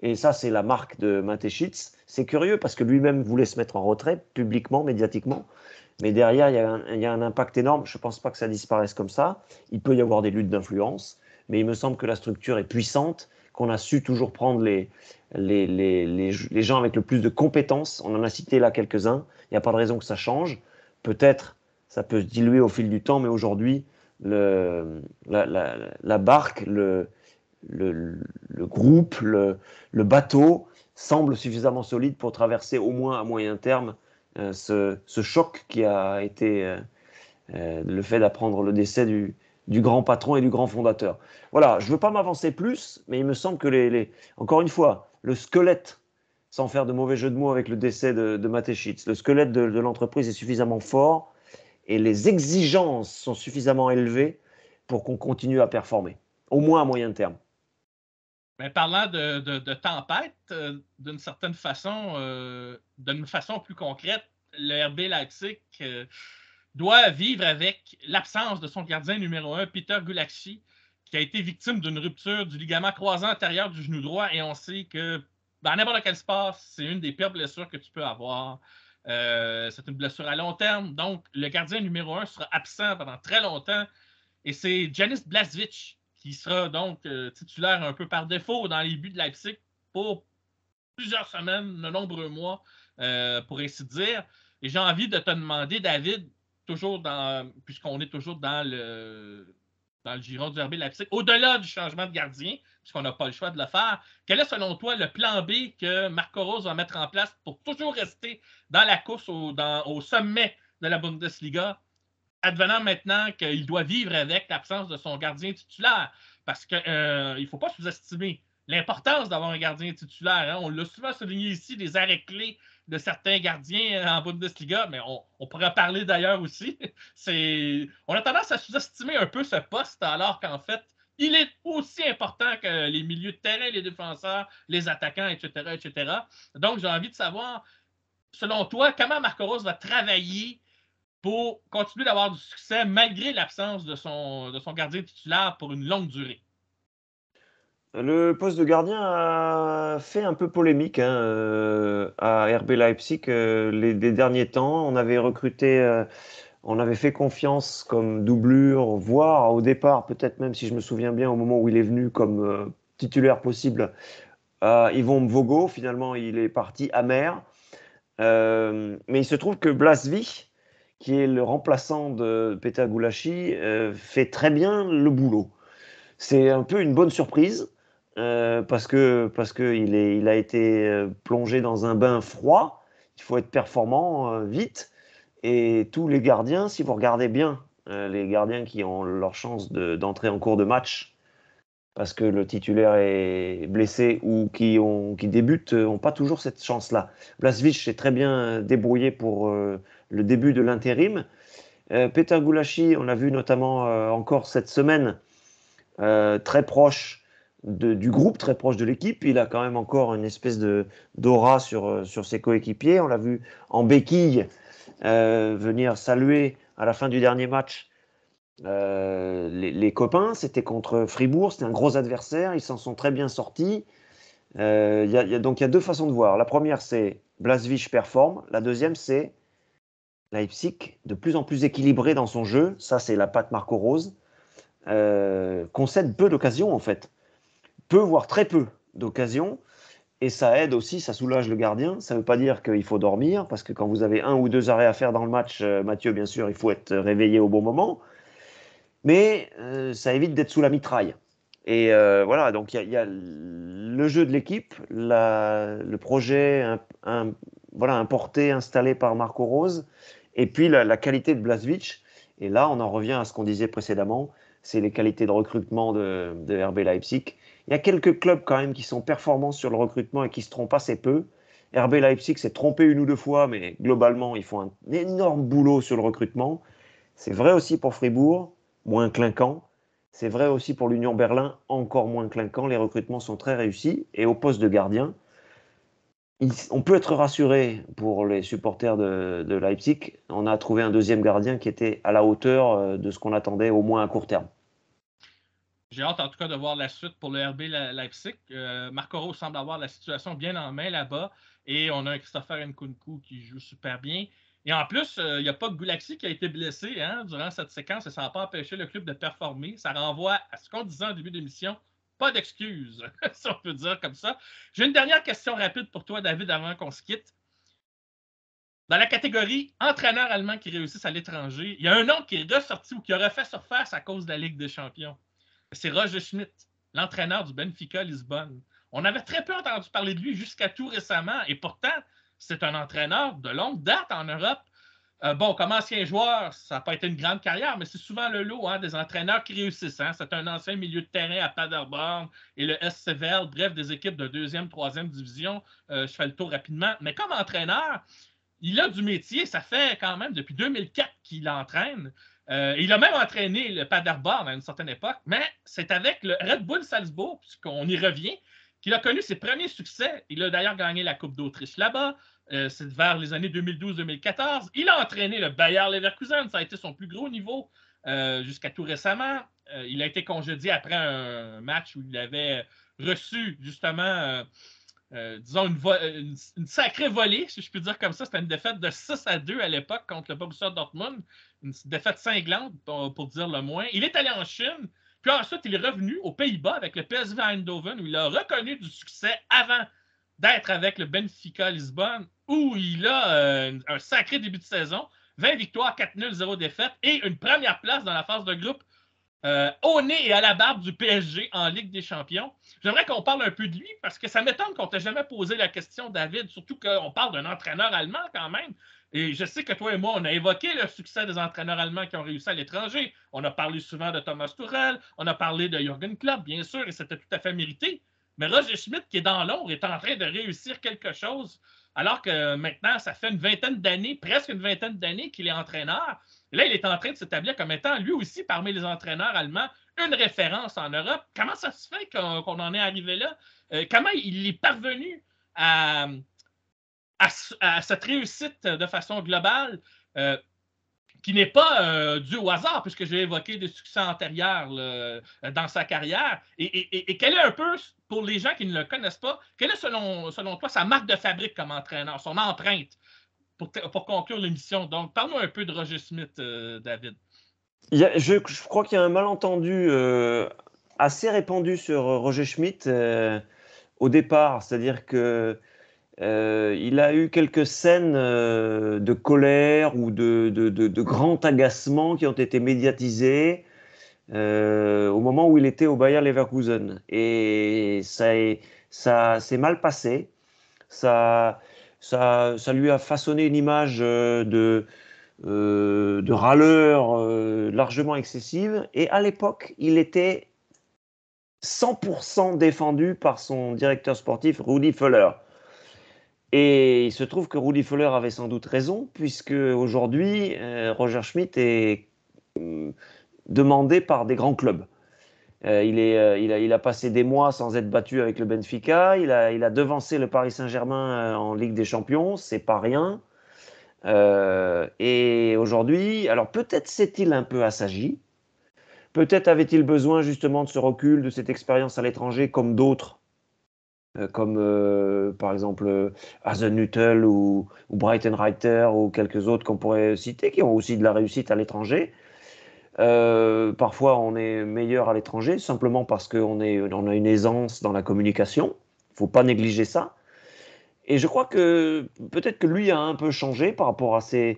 Et ça, c'est la marque de Mateschitz. C'est curieux parce que lui-même voulait se mettre en retrait publiquement, médiatiquement. Mais derrière, il y a un impact énorme. Je ne pense pas que ça disparaisse comme ça. Il peut y avoir des luttes d'influence. Mais il me semble que la structure est puissante, qu'on a su toujours prendre les gens avec le plus de compétences. On en a cité là quelques-uns. Il n'y a pas de raison que ça change. Peut-être ça peut se diluer au fil du temps, mais aujourd'hui, la barque, le groupe, le bateau semble suffisamment solide pour traverser au moins à moyen terme ce choc qui a été le fait d'apprendre le décès du grand patron et du grand fondateur. Voilà, je ne veux pas m'avancer plus, mais il me semble que encore une fois, le squelette, sans faire de mauvais jeu de mots avec le décès de Mateschitz, le squelette de l'entreprise est suffisamment fort et les exigences sont suffisamment élevées pour qu'on continue à performer, au moins à moyen terme. Mais parlant de tempête, d'une certaine façon plus concrète, le RB Leipzig doit vivre avec l'absence de son gardien numéro 1, Peter Gulacsi, qui a été victime d'une rupture du ligament croisé antérieur du genou droit. Et on sait que dans n'importe quel sport, c'est une des pires blessures que tu peux avoir. C'est une blessure à long terme. Donc, le gardien numéro 1 sera absent pendant très longtemps. Et c'est Janis Blažević qui sera donc titulaire un peu par défaut dans les buts de Leipzig pour plusieurs semaines, de nombreux mois, pour ainsi dire. Et j'ai envie de te demander, David, puisqu'on est toujours dans le giron du RB Leipzig, au-delà du changement de gardien, puisqu'on n'a pas le choix de le faire, quel est selon toi le plan B que Marco Rose va mettre en place pour toujours rester dans la course au sommet de la Bundesliga, advenant maintenant qu'il doit vivre avec l'absence de son gardien titulaire? Parce qu'il ne faut pas sous-estimer l'importance d'avoir un gardien titulaire. Hein. On l'a souvent souligné ici, des arrêts clés de certains gardiens en Bundesliga, mais on pourrait parler d'ailleurs aussi. On a tendance à sous-estimer un peu ce poste, alors qu'en fait, il est aussi important que les milieux de terrain, les défenseurs, les attaquants, etc., etc. Donc, j'ai envie de savoir, selon toi, comment Marco Rose va travailler pour continuer d'avoir du succès malgré l'absence de son gardien titulaire pour une longue durée? Le poste de gardien a fait un peu polémique à RB Leipzig les derniers temps. On avait recruté, on avait fait confiance comme doublure, voire au départ, peut-être même si je me souviens bien au moment où il est venu comme titulaire possible, à Yvon Mvogo. Finalement, il est parti amer. Mais il se trouve que Blaswich, qui est le remplaçant de Peter Gulashi, fait très bien le boulot. C'est un peu une bonne surprise parce que il a été plongé dans un bain froid. Il faut être performant vite. Et tous les gardiens, si vous regardez bien, les gardiens qui ont leur chance d'entrer en cours de match parce que le titulaire est blessé ou qui débutent, n'ont pas toujours cette chance-là. Blaswich s'est très bien débrouillé pour le début de l'intérim. Peter Gulashi, on l'a vu notamment encore cette semaine, très proche du groupe, très proche de l'équipe. Il a quand même encore une espèce d'aura sur ses coéquipiers. On l'a vu en béquille venir saluer à la fin du dernier match les copains. C'était contre Fribourg, c'était un gros adversaire. Ils s'en sont très bien sortis. Donc il y a deux façons de voir. La première, c'est Blaswich performe. La deuxième, c'est Leipzig de plus en plus équilibré dans son jeu. Ça, c'est la patte Marco Rose. Concède peu d'occasions en fait, peu voire très peu d'occasions, et ça aide aussi, ça soulage le gardien. Ça ne veut pas dire qu'il faut dormir, parce que quand vous avez un ou deux arrêts à faire dans le match, Mathieu, bien sûr, il faut être réveillé au bon moment, mais ça évite d'être sous la mitraille. Et voilà, donc il y a le jeu de l'équipe, le projet voilà, importé, installé par Marco Rose, et puis la qualité de Blaswich. Et là, on en revient à ce qu'on disait précédemment, c'est les qualités de recrutement de RB Leipzig. Il y a quelques clubs quand même qui sont performants sur le recrutement et qui se trompent assez peu. RB Leipzig s'est trompé une ou deux fois, mais globalement, ils font un énorme boulot sur le recrutement. C'est vrai aussi pour Fribourg, moins clinquant. C'est vrai aussi pour l'Union Berlin, encore moins clinquant. Les recrutements sont très réussis. Et au poste de gardien, on peut être rassuré pour les supporters de Leipzig. On a trouvé un deuxième gardien qui était à la hauteur de ce qu'on attendait, au moins à court terme. J'ai hâte en tout cas de voir la suite pour le RB Leipzig. Marco Rose semble avoir la situation bien en main là-bas. Et on a un Christopher Nkunku qui joue super bien. Et en plus, il n'y a pas Gulaxi qui a été blessé durant cette séquence et ça n'a pas empêché le club de performer. Ça renvoie à ce qu'on disait en début d'émission. Pas d'excuses, si on peut dire comme ça. J'ai une dernière question rapide pour toi, David, avant qu'on se quitte. Dans la catégorie entraîneur allemand qui réussissent à l'étranger, il y a un nom qui est ressorti ou qui a refait surface à cause de la Ligue des champions. C'est Roger Schmidt, l'entraîneur du Benfica Lisbonne. On avait très peu entendu parler de lui jusqu'à tout récemment, et pourtant, c'est un entraîneur de longue date en Europe. Bon, comme ancien joueur, ça n'a pas été une grande carrière, mais c'est souvent le lot des entraîneurs qui réussissent. C'est un ancien milieu de terrain à Paderborn et le SC Verl, bref, des équipes de 2e, 3e division. Je fais le tour rapidement. Mais comme entraîneur, il a du métier. Ça fait quand même depuis 2004 qu'il entraîne. Il a même entraîné le Paderborn à une certaine époque, mais c'est avec le Red Bull Salzbourg, puisqu'on y revient, qu'il a connu ses premiers succès. Il a d'ailleurs gagné la Coupe d'Autriche là-bas. C'est vers les années 2012-2014. Il a entraîné le Bayer Leverkusen. Ça a été son plus gros niveau jusqu'à tout récemment. Il a été congédié après un match où il avait reçu justement disons, une sacrée volée, si je peux dire comme ça. C'était une défaite de 6-2 à l'époque contre le Borussia Dortmund. Une défaite cinglante, pour dire le moins. Il est allé en Chine, puis ensuite, il est revenu aux Pays-Bas avec le PSV Eindhoven, où il a reconnu du succès avant d'être avec le Benfica Lisbonne, où il a un sacré début de saison. 20 victoires, 4 nuls, 0 défaites et une première place dans la phase de groupe au nez et à la barbe du PSG en Ligue des Champions. J'aimerais qu'on parle un peu de lui parce que ça m'étonne qu'on ne t'ait jamais posé la question, David, surtout qu'on parle d'un entraîneur allemand quand même. Et je sais que toi et moi, on a évoqué le succès des entraîneurs allemands qui ont réussi à l'étranger. On a parlé souvent de Thomas Tuchel, on a parlé de Jürgen Klopp, bien sûr, et c'était tout à fait mérité. Mais Roger Schmidt, qui est dans l'ombre, est en train de réussir quelque chose, alors que maintenant, ça fait une vingtaine d'années, presque une vingtaine d'années qu'il est entraîneur. Et là, il est en train de s'établir comme étant, lui aussi, parmi les entraîneurs allemands, une référence en Europe. Comment ça se fait qu'on en est arrivé là? Comment il est parvenu à cette réussite de façon globale qui n'est pas due au hasard, puisque j'ai évoqué des succès antérieurs dans sa carrière. Et quelle est un peu, pour les gens qui ne le connaissent pas, quelle est selon toi sa marque de fabrique comme entraîneur, son empreinte pour conclure l'émission? Donc, parle-nous un peu de Roger Schmidt, David. Je crois qu'il y a un malentendu assez répandu sur Roger Schmidt au départ, c'est-à-dire que il a eu quelques scènes de colère ou de grand agacement qui ont été médiatisées au moment où il était au Bayer Leverkusen. Et ça s'est mal passé. Ça lui a façonné une image de râleur largement excessive. Et à l'époque, il était 100% défendu par son directeur sportif, Rudi Völler. Et il se trouve que Rudi Völler avait sans doute raison, puisque aujourd'hui, Roger Schmidt est demandé par des grands clubs. Il a passé des mois sans être battu avec le Benfica. Il a devancé le Paris Saint-Germain en Ligue des Champions, c'est pas rien. Et aujourd'hui, alors peut-être s'est-il un peu assagi. Peut-être avait-il besoin justement de ce recul, de cette expérience à l'étranger, comme d'autres. Comme par exemple Hasenhüttl ou Breitenreiter ou quelques autres qu'on pourrait citer, qui ont aussi de la réussite à l'étranger. Parfois, on est meilleur à l'étranger, simplement parce qu'on a une aisance dans la communication. Il ne faut pas négliger ça. Et je crois que peut-être que lui a un peu changé par rapport à ces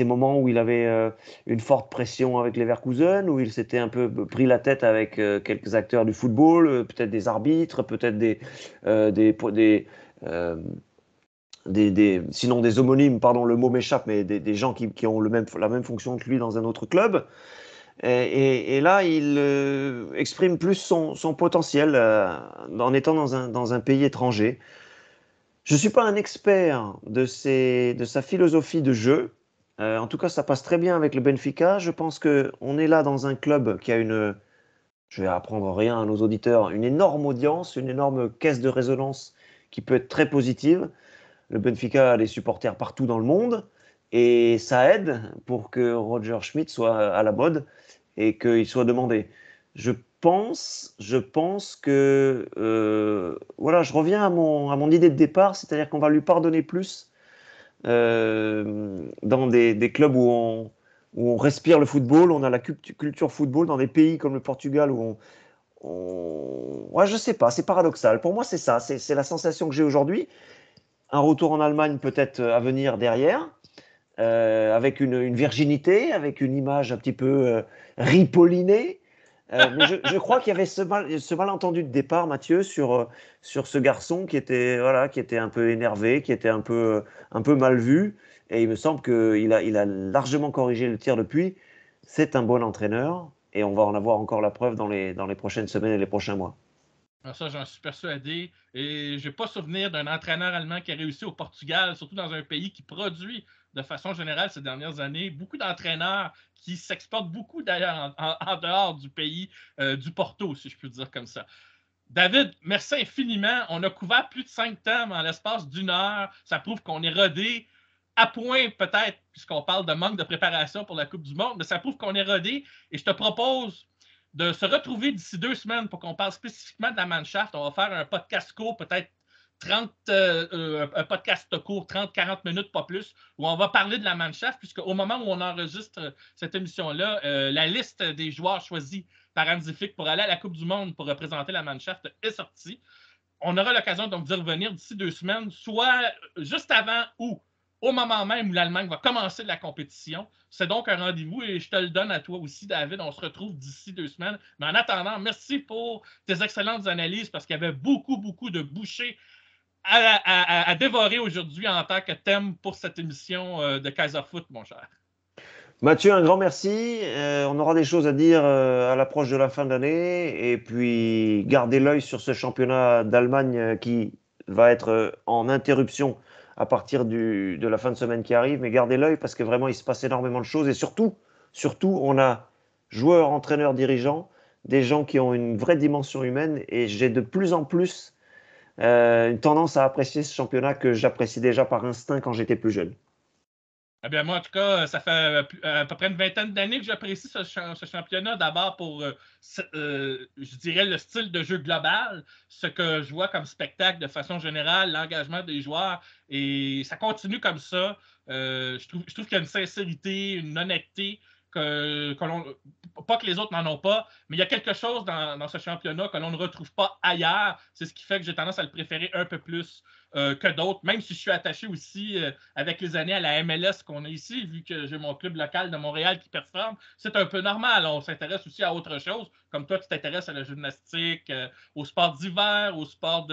moments où il avait une forte pression avec Leverkusen, où il s'était un peu pris la tête avec quelques acteurs du football, peut-être des arbitres, peut-être sinon des homonymes, pardon, le mot m'échappe, mais des gens qui ont la même fonction que lui dans un autre club. Et là, il exprime plus son potentiel en étant dans un pays étranger. Je ne suis pas un expert de sa philosophie de jeu. En tout cas, ça passe très bien avec le Benfica. Je pense qu'on est là dans un club qui a je vais apprendre rien à nos auditeurs, une énorme audience, une énorme caisse de résonance qui peut être très positive. Le Benfica a des supporters partout dans le monde et ça aide pour que Roger Schmidt soit à la mode et qu'il soit demandé. Je pense que voilà, je reviens à mon idée de départ, c'est-à-dire qu'on va lui pardonner plus dans des clubs où on respire le football, on a la culture football, dans des pays comme le Portugal où ouais, je sais pas, c'est paradoxal. Pour moi, c'est ça, c'est la sensation que j'ai aujourd'hui. Un retour en Allemagne peut-être à venir derrière, avec une virginité, avec une image un petit peu ripollinée. Mais je crois qu'il y avait ce malentendu de départ, Mathieu, sur ce garçon qui était un peu énervé, qui était un peu mal vu. Et il me semble qu'il a largement corrigé le tir depuis. C'est un bon entraîneur et on va en avoir encore la preuve dans les prochaines semaines et les prochains mois. Ça, j'en suis persuadé. Et je n'ai pas souvenir d'un entraîneur allemand qui a réussi au Portugal, surtout dans un pays qui produit de façon générale ces dernières années beaucoup d'entraîneurs qui s'exportent beaucoup d'ailleurs en dehors du pays du Porto, si je peux dire comme ça. David, merci infiniment. On a couvert plus de 5 thèmes en l'espace d'une heure. Ça prouve qu'on est rodé à point peut-être, puisqu'on parle de manque de préparation pour la Coupe du Monde, mais ça prouve qu'on est rodé. Et je te propose de se retrouver d'ici 2 semaines pour qu'on parle spécifiquement de la Mannschaft. On va faire un podcast court, peut-être un podcast court, 30-40 minutes, pas plus, où on va parler de la Mannschaft, puisque au moment où on enregistre cette émission-là, la liste des joueurs choisis par Hansi Flick pour aller à la Coupe du Monde pour représenter la Mannschaft est sortie. On aura l'occasion donc d'y revenir d'ici 2 semaines, soit juste avant ou au moment même où l'Allemagne va commencer la compétition. C'est donc un rendez-vous et je te le donne à toi aussi, David. On se retrouve d'ici 2 semaines. Mais en attendant, merci pour tes excellentes analyses parce qu'il y avait beaucoup, beaucoup de bouchées à dévorer aujourd'hui en tant que thème pour cette émission de Kaiser Foot, mon cher. Mathieu, un grand merci. On aura des choses à dire à l'approche de la fin d'année. Et puis, gardez l'œil sur ce championnat d'Allemagne qui va être en interruption à partir de la fin de semaine qui arrive. Mais gardez l'œil parce que vraiment, il se passe énormément de choses. Et surtout, on a joueurs, entraîneurs, dirigeants, des gens qui ont une vraie dimension humaine. Et j'ai de plus en plus une tendance à apprécier ce championnat que j'apprécie déjà par instinct quand j'étais plus jeune. Eh bien, moi, en tout cas, ça fait à peu près une vingtaine d'années que j'apprécie ce championnat. D'abord pour, je dirais, le style de jeu global, ce que je vois comme spectacle de façon générale, l'engagement des joueurs. Et ça continue comme ça. Je trouve qu'il y a une sincérité, une honnêteté pas que les autres n'en ont pas, mais il y a quelque chose dans ce championnat que l'on ne retrouve pas ailleurs. C'est ce qui fait que j'ai tendance à le préférer un peu plus que d'autres, même si je suis attaché aussi avec les années à la MLS qu'on a ici, vu que j'ai mon club local de Montréal qui performe. C'est un peu normal. On s'intéresse aussi à autre chose. Comme toi, tu t'intéresses à la gymnastique, au sport d'hiver, au sport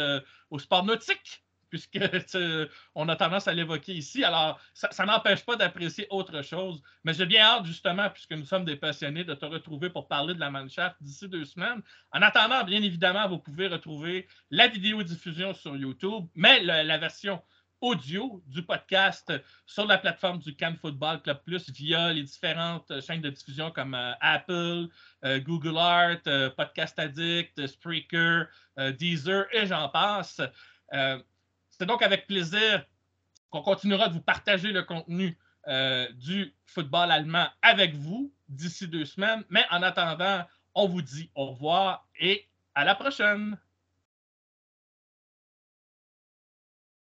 nautique, puisque on a tendance à l'évoquer ici. Alors, ça n'empêche pas d'apprécier autre chose. Mais j'ai bien hâte, justement, puisque nous sommes des passionnés, de te retrouver pour parler de la Mannschaft d'ici 2 semaines. En attendant, bien évidemment, vous pouvez retrouver la vidéo-diffusion sur YouTube, mais la version audio du podcast sur la plateforme du Cannes Football Club Plus via les différentes chaînes de diffusion comme Apple, Google Art, Podcast Addict, Spreaker, Deezer et j'en passe. C'est donc avec plaisir qu'on continuera de vous partager le contenu du football allemand avec vous d'ici 2 semaines. Mais en attendant, on vous dit au revoir et à la prochaine.